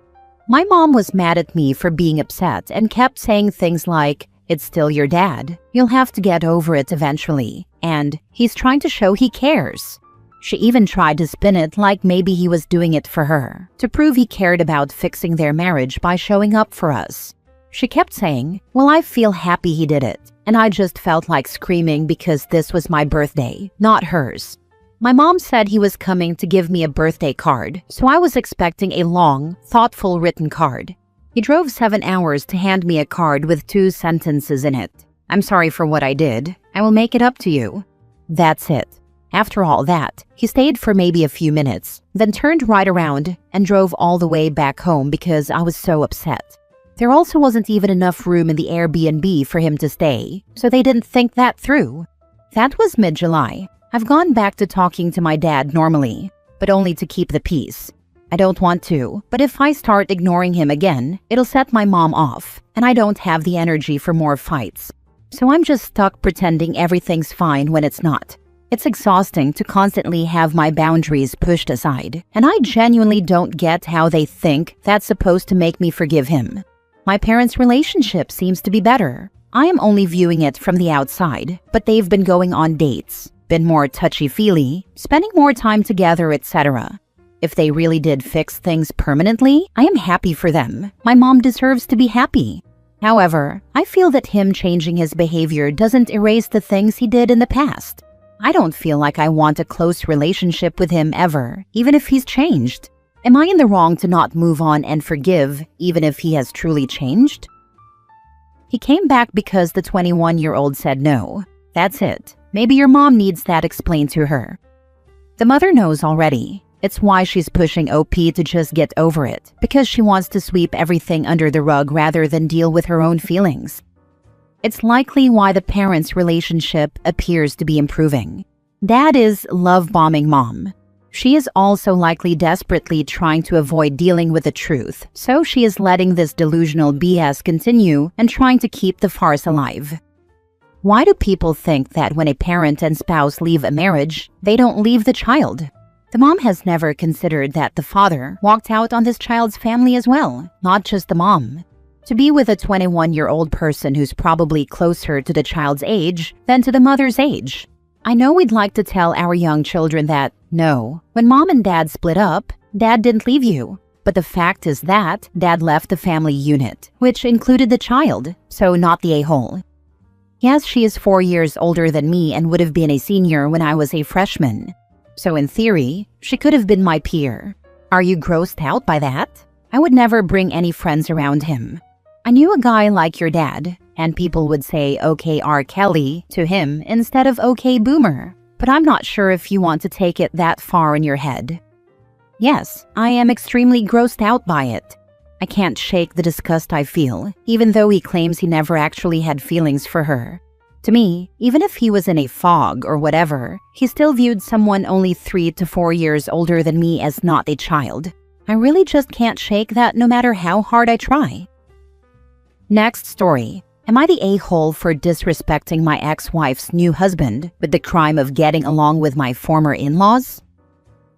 My mom was mad at me for being upset and kept saying things like, "It's still your dad. You'll have to get over it eventually," and "He's trying to show he cares." She even tried to spin it like maybe he was doing it for her, to prove he cared about fixing their marriage by showing up for us. She kept saying, "Well, I feel happy he did it, and I just felt like screaming because this was my birthday, not hers." My mom said he was coming to give me a birthday card, so I was expecting a long, thoughtful written card. He drove 7 hours to hand me a card with 2 sentences in it. "I'm sorry for what I did. I will make it up to you." That's it. After all that, he stayed for maybe a few minutes, then turned right around and drove all the way back home because I was so upset. There also wasn't even enough room in the Airbnb for him to stay, so they didn't think that through. That was mid-July. I've gone back to talking to my dad normally, but only to keep the peace. I don't want to, but if I start ignoring him again, it'll set my mom off, and I don't have the energy for more fights. So I'm just stuck pretending everything's fine when it's not. It's exhausting to constantly have my boundaries pushed aside, and I genuinely don't get how they think that's supposed to make me forgive him. My parents' relationship seems to be better. I am only viewing it from the outside, but they've been going on dates, been more touchy-feely, spending more time together, etc. If they really did fix things permanently, I am happy for them. My mom deserves to be happy. However, I feel that him changing his behavior doesn't erase the things he did in the past. I don't feel like I want a close relationship with him ever, even if he's changed. Am I in the wrong to not move on and forgive, even if he has truly changed? He came back because the 21-year-old said no. That's it. Maybe your mom needs that explained to her. The mother knows already. It's why she's pushing OP to just get over it, because she wants to sweep everything under the rug rather than deal with her own feelings. It's likely why the parents' relationship appears to be improving. Dad is love-bombing mom. She is also likely desperately trying to avoid dealing with the truth, so she is letting this delusional BS continue and trying to keep the farce alive. Why do people think that when a parent and spouse leave a marriage, they don't leave the child? The mom has never considered that the father walked out on this child's family as well, not just the mom. To be with a 21-year-old person who's probably closer to the child's age than to the mother's age. I know we'd like to tell our young children that, no, when mom and dad split up, dad didn't leave you. But the fact is that dad left the family unit, which included the child, so not the a-hole. Yes, she is 4 years older than me and would have been a senior when I was a freshman. So in theory, she could have been my peer. Are you grossed out by that? I would never bring any friends around him. I knew a guy like your dad, and people would say "Okay R. Kelly" to him instead of "Okay Boomer," but I'm not sure if you want to take it that far in your head. Yes, I am extremely grossed out by it. I can't shake the disgust I feel, even though he claims he never actually had feelings for her. To me, even if he was in a fog or whatever, he still viewed someone only 3 to 4 years older than me as not a child. I really just can't shake that no matter how hard I try. Next story. Am I the a-hole for disrespecting my ex-wife's new husband with the crime of getting along with my former in-laws?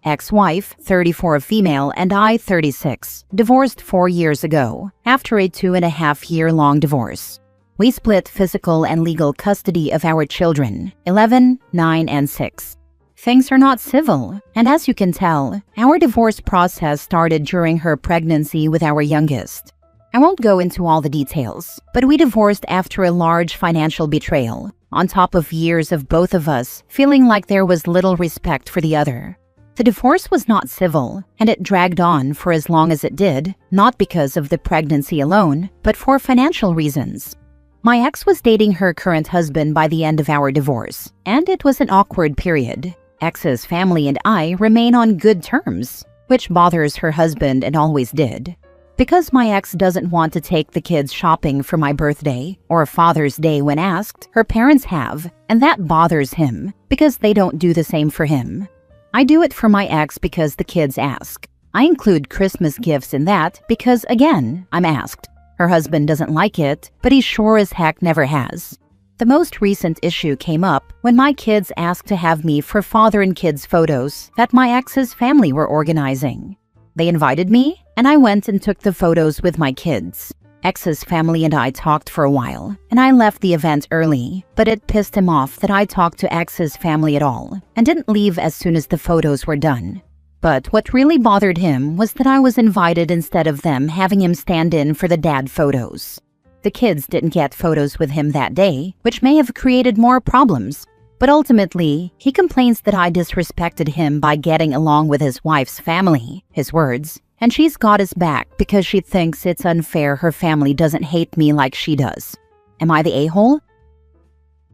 ex-wife, 34 female, and I, 36, divorced 4 years ago, after a 2.5-year-long divorce. We split physical and legal custody of our children, 11, 9, and 6. Things are not civil, and as you can tell, our divorce process started during her pregnancy with our youngest. I won't go into all the details, but we divorced after a large financial betrayal, on top of years of both of us feeling like there was little respect for the other. The divorce was not civil, and it dragged on for as long as it did, not because of the pregnancy alone, but for financial reasons. My ex was dating her current husband by the end of our divorce, and it was an awkward period. Ex's family and I remain on good terms, which bothers her husband and always did. Because my ex doesn't want to take the kids shopping for my birthday or Father's Day when asked, her parents have, and that bothers him because they don't do the same for him. I do it for my ex because the kids ask. I include Christmas gifts in that because, again, I'm asked. Her husband doesn't like it, but he sure as heck never has. The most recent issue came up when my kids asked to have me for father and kids photos that my ex's family were organizing. They invited me, and I went and took the photos with my kids. Ex's family and I talked for a while, and I left the event early, but it pissed him off that I talked to ex's family at all, and didn't leave as soon as the photos were done. But what really bothered him was that I was invited instead of them having him stand in for the dad photos. The kids didn't get photos with him that day, which may have created more problems. But ultimately, he complains that I disrespected him by getting along with his wife's family, his words, and she's got his back because she thinks it's unfair her family doesn't hate me like she does. Am I the a-hole?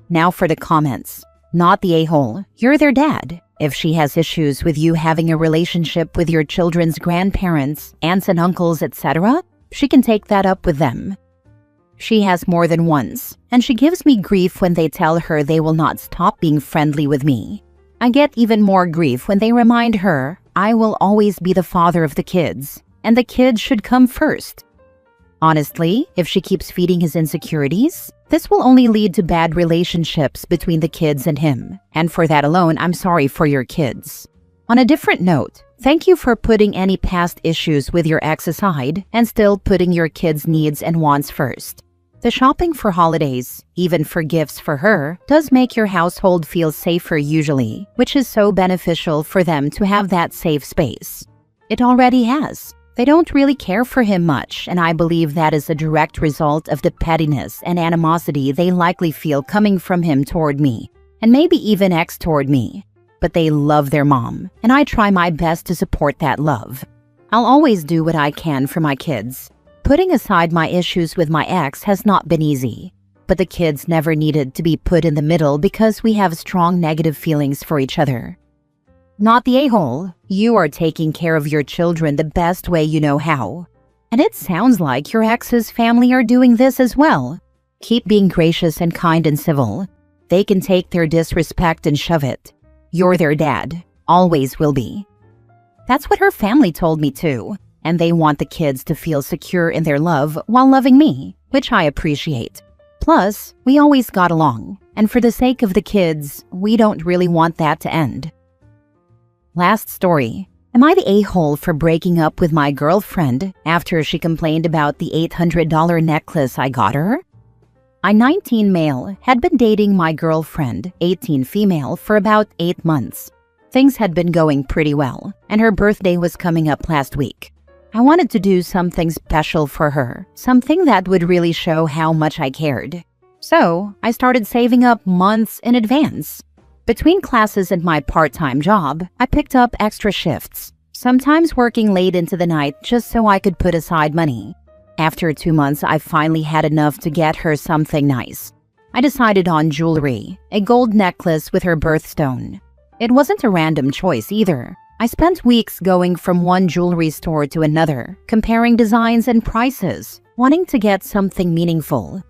Now for the comments. Not the a-hole, you're their dad. If she has issues with you having a relationship with your children's grandparents, aunts and uncles, etc., she can take that up with them. She has more than once, and she gives me grief when they tell her they will not stop being friendly with me. I get even more grief when they remind her I will always be the father of the kids, and the kids should come first. Honestly, if she keeps feeding his insecurities, this will only lead to bad relationships between the kids and him, and for that alone, I'm sorry for your kids. On a different note, thank you for putting any past issues with your ex aside and still putting your kids' needs and wants first. The shopping for holidays, even for gifts for her, does make your household feel safer usually, which is so beneficial for them to have that safe space. It already has. They don't really care for him much, and I believe that is a direct result of the pettiness and animosity they likely feel coming from him toward me, and maybe even ex toward me. But they love their mom, and I try my best to support that love. I'll always do what I can for my kids. Putting aside my issues with my ex has not been easy, but the kids never needed to be put in the middle because we have strong negative feelings for each other. Not the a-hole, you are taking care of your children the best way you know how. And it sounds like your ex's family are doing this as well. Keep being gracious and kind and civil. They can take their disrespect and shove it. You're their dad, always will be. That's what her family told me too. And they want the kids to feel secure in their love while loving me, which I appreciate. Plus, we always got along, and for the sake of the kids, we don't really want that to end. Last story. Am I the a-hole for breaking up with my girlfriend after she complained about the $800 necklace I got her? I, 19 male, had been dating my girlfriend, 18 female, for about 8 months. Things had been going pretty well, and her birthday was coming up last week. I wanted to do something special for her, something that would really show how much I cared. So, I started saving up months in advance. Between classes and my part-time job, I picked up extra shifts, sometimes working late into the night just so I could put aside money. After 2 months, I finally had enough to get her something nice. I decided on jewelry, a gold necklace with her birthstone. It wasn't a random choice either. I spent weeks going from one jewelry store to another, comparing designs and prices, wanting to get something meaningful.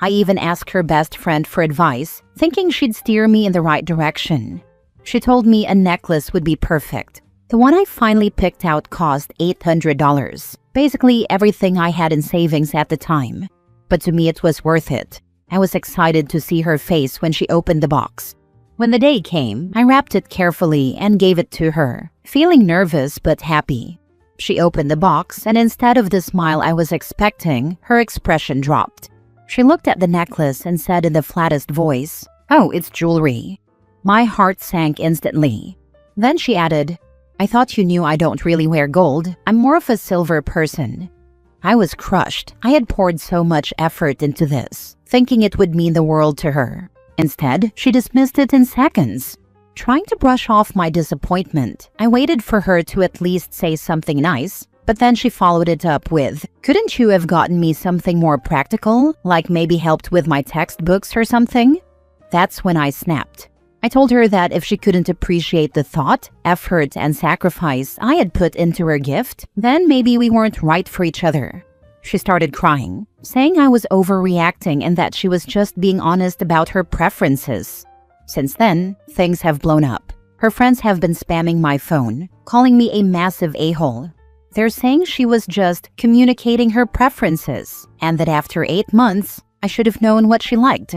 I even asked her best friend for advice, thinking she'd steer me in the right direction. She told me a necklace would be perfect. The one I finally picked out cost $800, basically everything I had in savings at the time. But to me it was worth it. I was excited to see her face when she opened the box. When the day came, I wrapped it carefully and gave it to her, feeling nervous but happy. She opened the box, and instead of the smile I was expecting, her expression dropped. She looked at the necklace and said in the flattest voice, "Oh, it's jewelry." My heart sank instantly. Then she added, "I thought you knew I don't really wear gold. I'm more of a silver person." I was crushed. I had poured so much effort into this, thinking it would mean the world to her. Instead, she dismissed it in seconds. Trying to brush off my disappointment, I waited for her to at least say something nice, but then she followed it up with, "Couldn't you have gotten me something more practical, like maybe helped with my textbooks or something?" That's when I snapped. I told her that if she couldn't appreciate the thought, effort, and sacrifice I had put into her gift, then maybe we weren't right for each other. She started crying, saying I was overreacting and that she was just being honest about her preferences. Since then, things have blown up. Her friends have been spamming my phone, calling me a massive a-hole. They're saying she was just communicating her preferences, and that after 8 months, I should have known what she liked.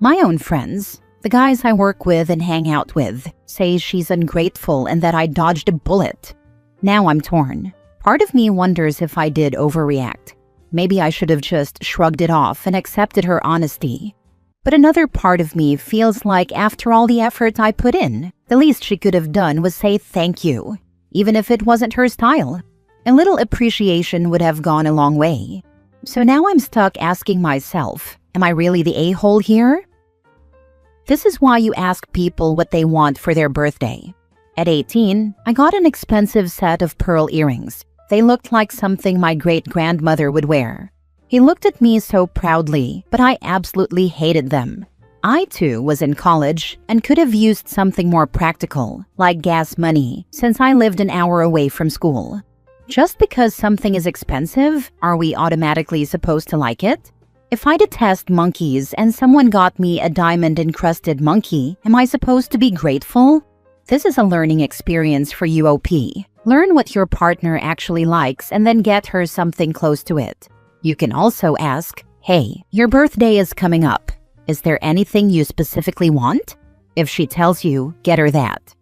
My own friends, the guys I work with and hang out with, say she's ungrateful and that I dodged a bullet. Now I'm torn. Part of me wonders if I did overreact. Maybe I should have just shrugged it off and accepted her honesty. But another part of me feels like after all the effort I put in, the least she could have done was say thank you, even if it wasn't her style. A little appreciation would have gone a long way. So now I'm stuck asking myself, am I really the a-hole here? This is why you ask people what they want for their birthday. At 18, I got an expensive set of pearl earrings. They looked like something my great-grandmother would wear. He looked at me so proudly, but I absolutely hated them. I too was in college and could have used something more practical, like gas money, since I lived an hour away from school. Just because something is expensive, are we automatically supposed to like it? If I detest monkeys and someone got me a diamond-encrusted monkey, am I supposed to be grateful? This is a learning experience for UOP. Learn what your partner actually likes and then get her something close to it. You can also ask, "Hey, your birthday is coming up. Is there anything you specifically want?" If she tells you, get her that.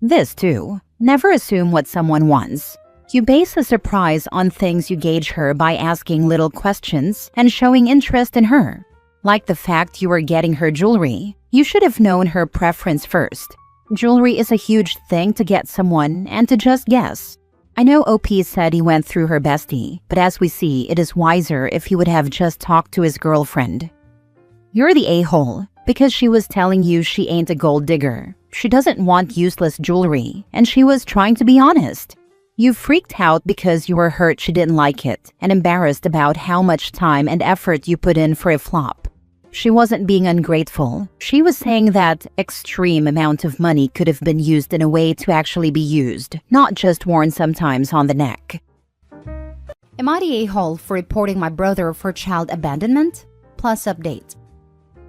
This too, never assume what someone wants. You base a surprise on things you gauge her by asking little questions and showing interest in her. Like the fact you were getting her jewelry, you should have known her preference first. Jewelry is a huge thing to get someone and to just guess. I know OP said he went through her bestie, but as we see, it is wiser if he would have just talked to his girlfriend. You're the a-hole because she was telling you she ain't a gold digger. She doesn't want useless jewelry, and she was trying to be honest. You freaked out because you were hurt she didn't like it and embarrassed about how much time and effort you put in for a flop. She wasn't being ungrateful. She was saying that extreme amount of money could have been used in a way to actually be used, not just worn sometimes on the neck. Am I the a-hole for reporting my brother for child abandonment? Plus update.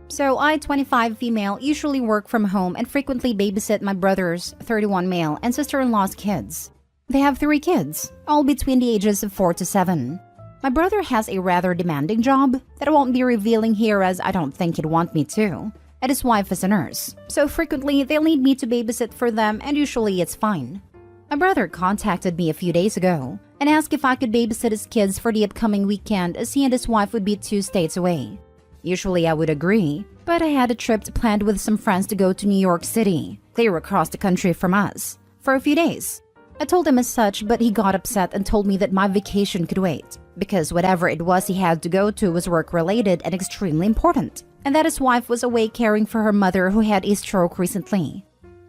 So I, 25 female, usually work from home and frequently babysit my brother's 31 male and sister-in-law's kids. They have 3 kids, all between the ages of 4 to 7. My brother has a rather demanding job that I won't be revealing here as I don't think he'd want me to, and his wife is a nurse, so frequently they'll need me to babysit for them and usually it's fine. My brother contacted me a few days ago and asked if I could babysit his kids for the upcoming weekend as he and his wife would be 2 states away. Usually I would agree, but I had a trip planned with some friends to go to New York City, clear across the country from us, for a few days. I told him as such, but he got upset and told me that my vacation could wait, because whatever it was he had to go to was work-related and extremely important, and that his wife was away caring for her mother who had a stroke recently.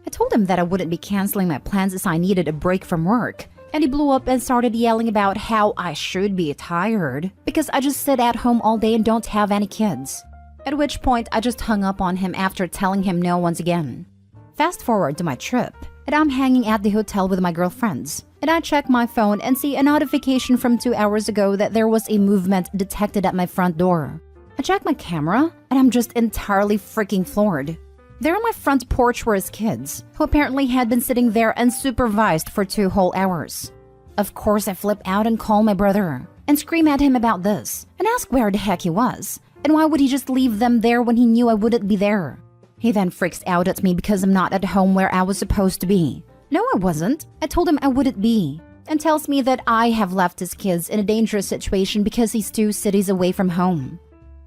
I told him that I wouldn't be canceling my plans as I needed a break from work, and he blew up and started yelling about how I should be tired because I just sit at home all day and don't have any kids. At which point I just hung up on him after telling him no once again. Fast forward to my trip, and I'm hanging at the hotel with my girlfriends, and I check my phone and see a notification from 2 hours ago that there was a movement detected at my front door. I check my camera, and I'm just entirely freaking floored. There on my front porch were his kids, who apparently had been sitting there unsupervised for 2 whole hours. Of course, I flip out and call my brother, and scream at him about this, and ask where the heck he was, and why would he just leave them there when he knew I wouldn't be there. He then freaks out at me because I'm not at home where I was supposed to be, No, I wasn't. I told him I wouldn't be. And tells me that I have left his kids in a dangerous situation because he's 2 cities away from home.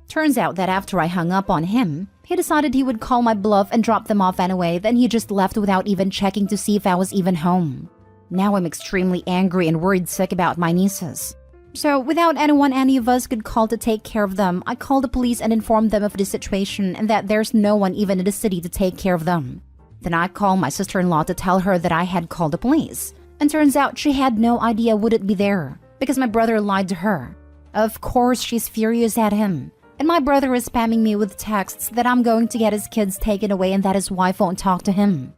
Turns out that after I hung up on him, he decided he would call my bluff and drop them off anyway, then he just left without even checking to see if I was even home. Now I'm extremely angry and worried sick about my nieces. So, without anyone any of us could call to take care of them, I called the police and informed them of the situation and that there's no one even in the city to take care of them. Then I called my sister-in-law to tell her that I had called the police. And turns out she had no idea wouldn't be there, because my brother lied to her. Of course, she's furious at him. And my brother is spamming me with texts that I'm going to get his kids taken away and that his wife won't talk to him.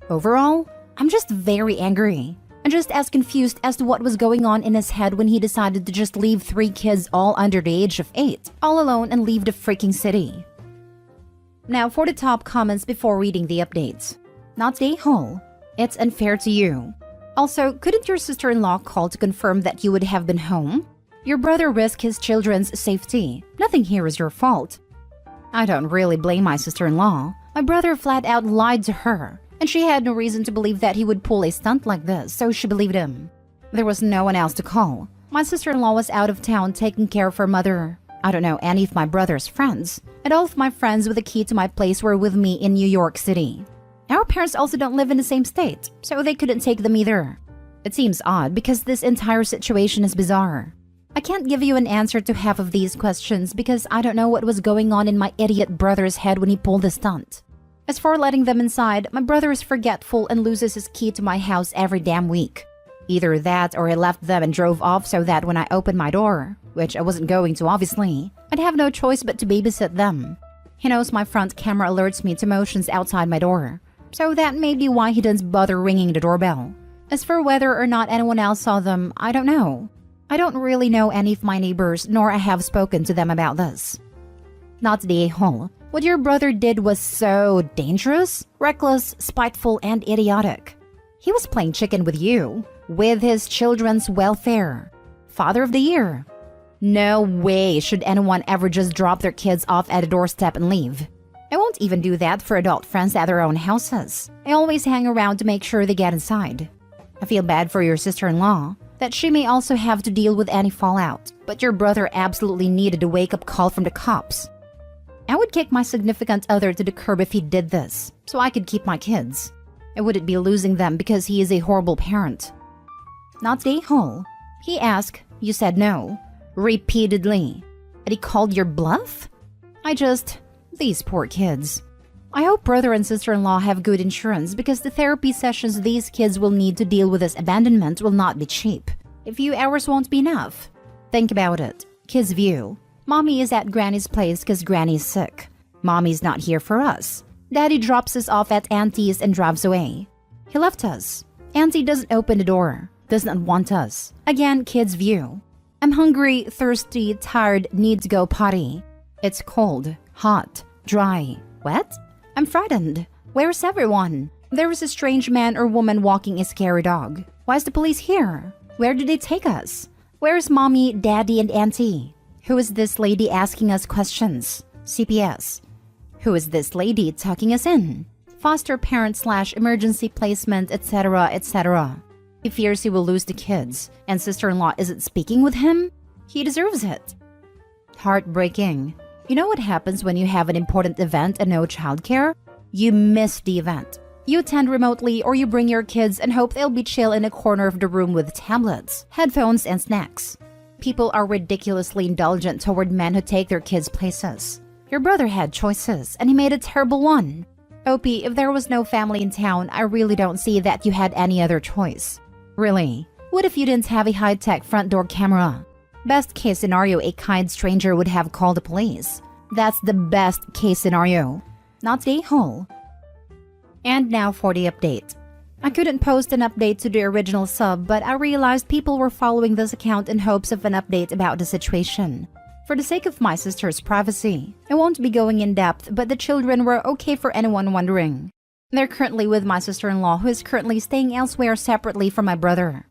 Overall, I'm just very angry. And just as confused as to what was going on in his head when he decided to just leave 3 kids all under the age of 8, all alone and leave the freaking city. Now for the top comments before reading the updates. Not the whole. It's unfair to you. Also, couldn't your sister-in-law call to confirm that you would have been home? Your brother risked his children's safety. Nothing here is your fault. I don't really blame my sister-in-law. My brother flat out lied to her. And she had no reason to believe that he would pull a stunt like this, so she believed him. There was no one else to call. My sister-in-law was out of town taking care of her mother. I don't know any of my brother's friends, and all of my friends with the key to my place were with me in New York City. Our parents also don't live in the same state, so they couldn't take them either. It seems odd because this entire situation is bizarre. I can't give you an answer to half of these questions because I don't know what was going on in my idiot brother's head when he pulled the stunt. As for letting them inside, my brother is forgetful and loses his key to my house every damn week. Either that or he left them and drove off so that when I opened my door, which I wasn't going to obviously, I'd have no choice but to babysit them. He knows my front camera alerts me to motions outside my door, so that may be why he doesn't bother ringing the doorbell. As for whether or not anyone else saw them, I don't know. I don't really know any of my neighbors, nor I have spoken to them about this. Not the a-hole. What your brother did was so dangerous, reckless, spiteful, and idiotic. He was playing chicken with you, with his children's welfare. Father of the Year. No way should anyone ever just drop their kids off at a doorstep and leave. I won't even do that for adult friends at their own houses. I always hang around to make sure they get inside. I feel bad for your sister-in-law, that she may also have to deal with any fallout, but your brother absolutely needed a wake-up call from the cops. I would kick my significant other to the curb if he did this, so I could keep my kids. I wouldn't be losing them because he is a horrible parent. Not the hole. He asked, you said no, repeatedly. And he called your bluff? These poor kids. I hope brother and sister-in-law have good insurance because the therapy sessions these kids will need to deal with this abandonment will not be cheap. A few hours won't be enough. Think about it. Kids' view. Mommy is at Granny's place because Granny's sick. Mommy's not here for us. Daddy drops us off at Auntie's and drives away. He left us. Auntie doesn't open the door. Doesn't want us. Again, kids' view. I'm hungry, thirsty, tired, need to go potty. It's cold, hot, dry, wet. I'm frightened. Where's everyone? There is a strange man or woman walking a scary dog. Why is the police here? Where did they take us? Where's Mommy, Daddy, and Auntie? Who is this lady asking us questions? CPS. Who is this lady tucking us in? Foster parent / emergency placement, etc., etc. He fears he will lose the kids, and sister-in-law isn't speaking with him? He deserves it. Heartbreaking. You know what happens when you have an important event and no childcare? You miss the event. You attend remotely or you bring your kids and hope they'll be chill in a corner of the room with tablets, headphones, and snacks. People are ridiculously indulgent toward men who take their kids' places. Your brother had choices, and he made a terrible one. Opie, if there was no family in town, I really don't see that you had any other choice. Really, what if you didn't have a high-tech front door camera? Best case scenario, a kind stranger would have called the police. That's the best case scenario. Not the whole. And now for the update. I couldn't post an update to the original sub, but I realized people were following this account in hopes of an update about the situation. For the sake of my sister's privacy, I won't be going in depth, but the children were okay for anyone wondering. They're currently with my sister-in-law, who is currently staying elsewhere separately from my brother.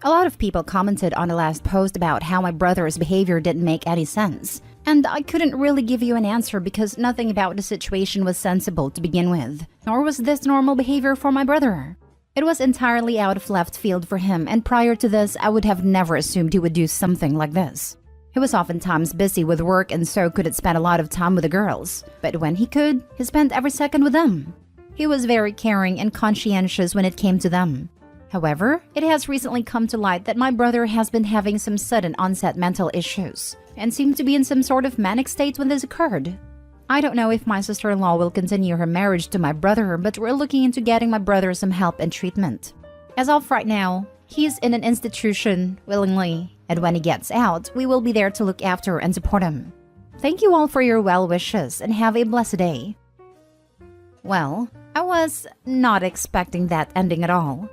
A lot of people commented on the last post about how my brother's behavior didn't make any sense, and I couldn't really give you an answer because nothing about the situation was sensible to begin with, nor was this normal behavior for my brother. It was entirely out of left field for him, and prior to this, I would have never assumed he would do something like this. He was oftentimes busy with work and so couldn't spend a lot of time with the girls, but when he could, he spent every second with them. He was very caring and conscientious when it came to them. However, it has recently come to light that my brother has been having some sudden onset mental issues and seemed to be in some sort of manic state when this occurred. I don't know if my sister-in-law will continue her marriage to my brother, but we're looking into getting my brother some help and treatment. As of right now, he's in an institution willingly, and when he gets out, we will be there to look after and support him. Thank you all for your well wishes and have a blessed day. Well, I was not expecting that ending at all.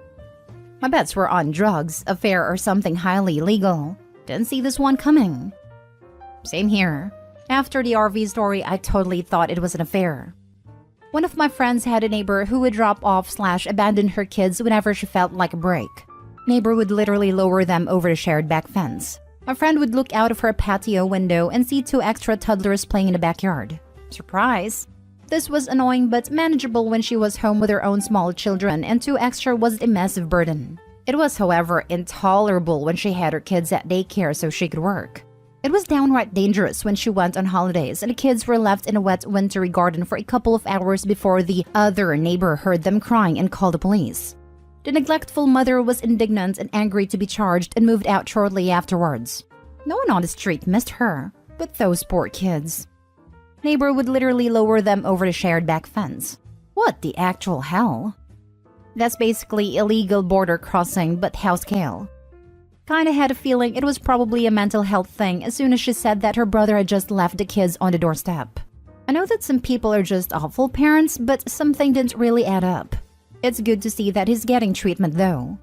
My bets were on drugs, affair, or something highly illegal. Didn't see this one coming. Same here. After the RV story, I totally thought it was an affair. One of my friends had a neighbor who would drop off/abandon her kids whenever she felt like a break. Neighbor would literally lower them over the shared back fence. My friend would look out of her patio window and see 2 extra toddlers playing in the backyard. Surprise! This was annoying but manageable when she was home with her own small children, and 2 extra wasn't a massive burden. It was, however, intolerable when she had her kids at daycare so she could work. It was downright dangerous when she went on holidays and the kids were left in a wet, wintry garden for a couple of hours before the other neighbor heard them crying and called the police. The neglectful mother was indignant and angry to be charged and moved out shortly afterwards. No one on the street missed her, but those poor kids. Neighbor would literally lower them over the shared back fence. What the actual hell? That's basically illegal border crossing, but house scale. Kinda had a feeling it was probably a mental health thing as soon as she said that her brother had just left the kids on the doorstep. I know that some people are just awful parents, but something didn't really add up. It's good to see that he's getting treatment though.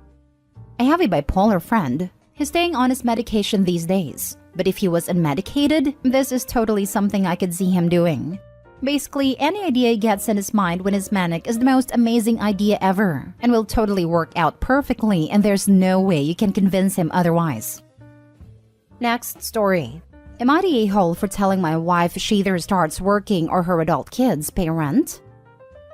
I have a bipolar friend. He's staying on his medication these days, but if he was unmedicated, this is totally something I could see him doing. Basically, any idea he gets in his mind when he's manic is the most amazing idea ever and will totally work out perfectly, and there's no way you can convince him otherwise. Next story. Am I the a-hole for telling my wife she either starts working or her adult kids pay rent?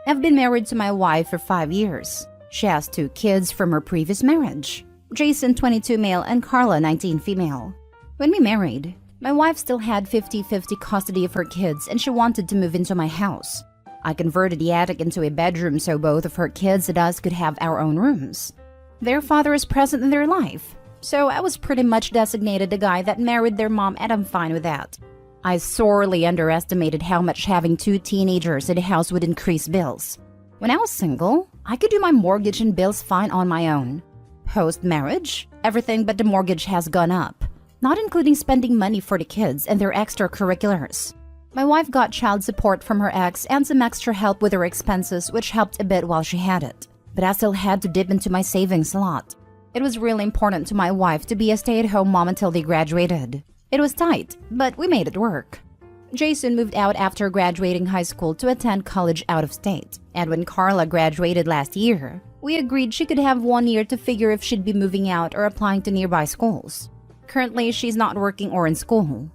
I've been married to my wife for 5 years. She has 2 kids from her previous marriage. Jason, 22 male, and Carla, 19 female. When we married, my wife still had 50-50 custody of her kids and she wanted to move into my house. I converted the attic into a bedroom so both of her kids and us could have our own rooms. Their father is present in their life, so I was pretty much designated the guy that married their mom, and I'm fine with that. I sorely underestimated how much having 2 teenagers in the house would increase bills. When I was single, I could do my mortgage and bills fine on my own. Post-marriage, everything but the mortgage has gone up, not including spending money for the kids and their extracurriculars. My wife got child support from her ex and some extra help with her expenses, which helped a bit while she had it. But I still had to dip into my savings a lot. It was really important to my wife to be a stay-at-home mom until they graduated. It was tight, but we made it work. Jason moved out after graduating high school to attend college out of state. And when Carla graduated last year, we agreed she could have 1 year to figure if she'd be moving out or applying to nearby schools. Currently, she's not working or in school.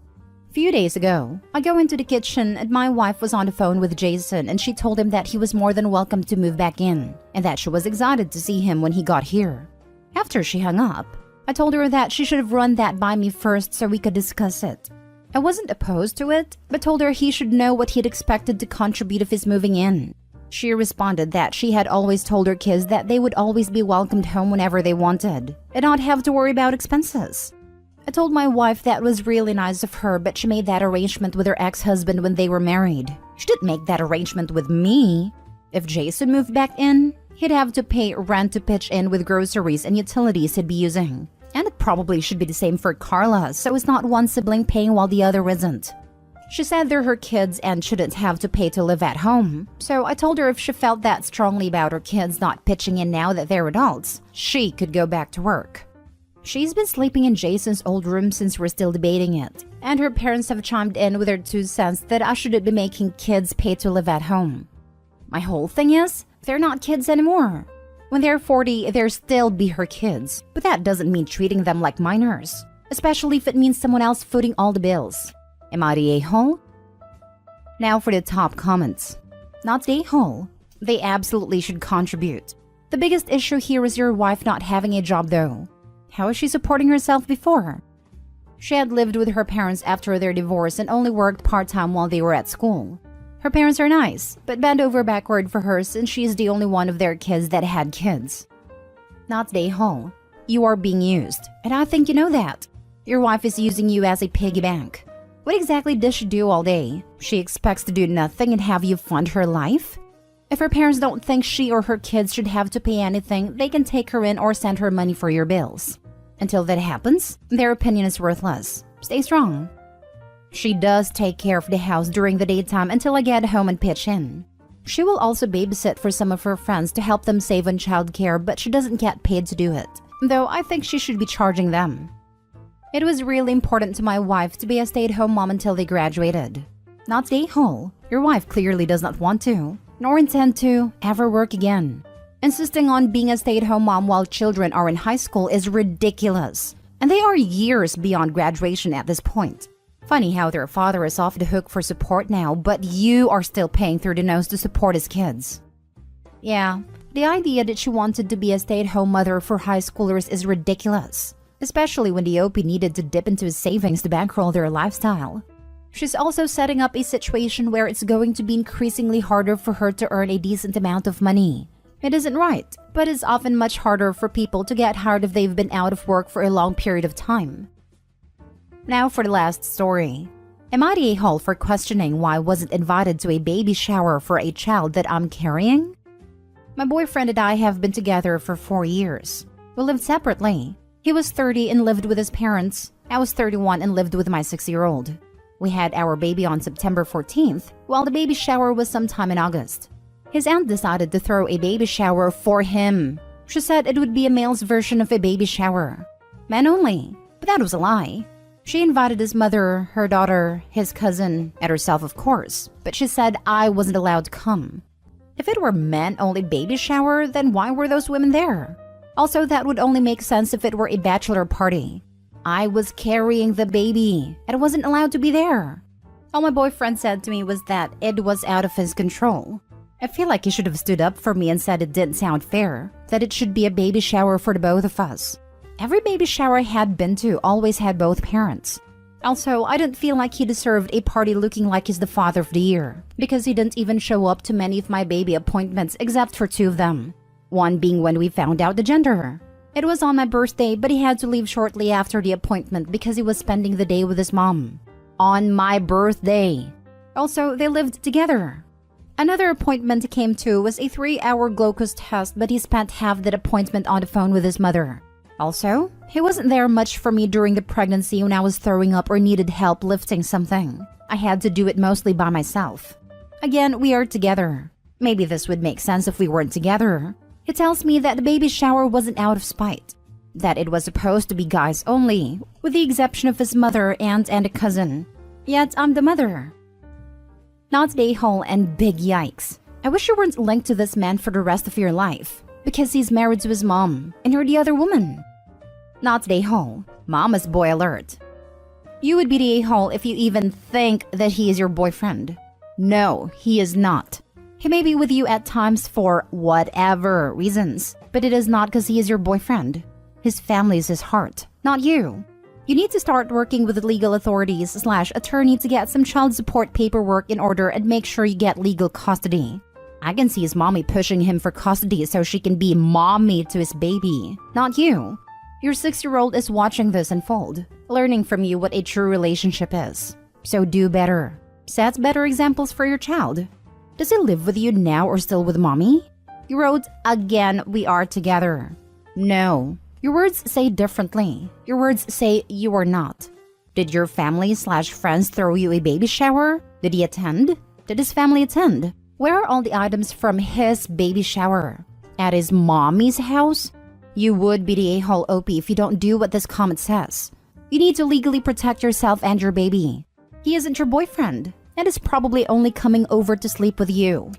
A few days ago, I go into the kitchen and my wife was on the phone with Jason, and she told him that he was more than welcome to move back in and that she was excited to see him when he got here. After she hung up, I told her that she should have run that by me first so we could discuss it. I wasn't opposed to it, but told her he should know what he'd expected to contribute if he's moving in. She responded that she had always told her kids that they would always be welcomed home whenever they wanted and not have to worry about expenses. I told my wife that was really nice of her, but she made that arrangement with her ex-husband when they were married. She didn't make that arrangement with me. If Jason moved back in, he'd have to pay rent to pitch in with groceries and utilities he'd be using. And it probably should be the same for Carla, so it's not one sibling paying while the other isn't. She said they're her kids and shouldn't have to pay to live at home. So I told her if she felt that strongly about her kids not pitching in now that they're adults, she could go back to work. She's been sleeping in Jason's old room since we're still debating it, and her parents have chimed in with their 2 cents that I shouldn't be making kids pay to live at home. My whole thing is, they're not kids anymore. When they're 40, they'll still be her kids, but that doesn't mean treating them like minors, especially if it means someone else footing all the bills. Am I the a-hole? Now for the top comments. Not the a-hole. They absolutely should contribute. The biggest issue here is your wife not having a job though. How is she supporting herself before? She had lived with her parents after their divorce and only worked part-time while they were at school. Her parents are nice, but bend over backward for her since she is the only one of their kids that had kids. Not a-hole. You are being used, and I think you know that. Your wife is using you as a piggy bank. What exactly does she do all day? She expects to do nothing and have you fund her life? If her parents don't think she or her kids should have to pay anything, they can take her in or send her money for your bills. Until that happens, their opinion is worthless. Stay strong. She does take care of the house during the daytime until I get home and pitch in. She will also babysit for some of her friends to help them save on childcare, but she doesn't get paid to do it, though I think she should be charging them. It was really important to my wife to be a stay-at-home mom until they graduated. Not stay-home. Your wife clearly does not want to, nor intend to, ever work again. Insisting on being a stay-at-home mom while children are in high school is ridiculous, and they are years beyond graduation at this point. Funny how their father is off the hook for support now, but you are still paying through the nose to support his kids. Yeah, the idea that she wanted to be a stay-at-home mother for high schoolers is ridiculous, especially when the OP needed to dip into his savings to bankroll their lifestyle. She's also setting up a situation where it's going to be increasingly harder for her to earn a decent amount of money. It isn't right, but it's often much harder for people to get hired if they've been out of work for a long period of time. Now for the last story. Am I the a-hole for questioning why I wasn't invited to a baby shower for a child that I'm carrying? My boyfriend and I have been together for 4 years. We lived separately. He was 30 and lived with his parents. I was 31 and lived with my 6-year-old. We had our baby on September 14th, while the baby shower was sometime in August. His aunt decided to throw a baby shower for him. She said it would be a male's version of a baby shower. Men only, but that was a lie. She invited his mother, her daughter, his cousin, and herself of course, but she said I wasn't allowed to come. If it were men-only baby shower, then why were those women there? Also, that would only make sense if it were a bachelor party. I was carrying the baby, and I wasn't allowed to be there. All my boyfriend said to me was that it was out of his control. I feel like he should have stood up for me and said it didn't sound fair, that it should be a baby shower for the both of us. Every baby shower I had been to always had both parents. Also, I didn't feel like he deserved a party looking like he's the father of the year, because he didn't even show up to many of my baby appointments except for 2 of them. One being when we found out the gender. It was on my birthday, but he had to leave shortly after the appointment because he was spending the day with his mom. On my birthday. Also, they lived together. Another appointment he came to was a 3-hour glucose test, but he spent half that appointment on the phone with his mother. Also, he wasn't there much for me during the pregnancy when I was throwing up or needed help lifting something. I had to do it mostly by myself. Again, we are together. Maybe this would make sense if we weren't together. He tells me that the baby shower wasn't out of spite, that it was supposed to be guys only, with the exception of his mother, aunt, and a cousin. Yet I'm the mother. Not the a-hole and big yikes. I wish you weren't linked to this man for the rest of your life, because he's married to his mom, and you're the other woman. Not the a-hole. Mama's boy alert. You would be the a-hole if you even think that he is your boyfriend. No, he is not. He may be with you at times for whatever reasons, but it is not because he is your boyfriend. His family is his heart, not you. You need to start working with the legal authorities/attorney to get some child support paperwork in order and make sure you get legal custody. I can see his mommy pushing him for custody so she can be mommy to his baby, not you. Your 6-year-old is watching this unfold, learning from you what a true relationship is. So do better. Set better examples for your child. Does he live with you now or still with mommy? You wrote, again, we are together. No. Your words say differently. Your words say you are not. Did your family/friends throw you a baby shower? Did he attend? Did his family attend? Where are all the items from his baby shower? At his mommy's house? You would be the a-hole OP if you don't do what this comment says. You need to legally protect yourself and your baby. He isn't your boyfriend, and is probably only coming over to sleep with you.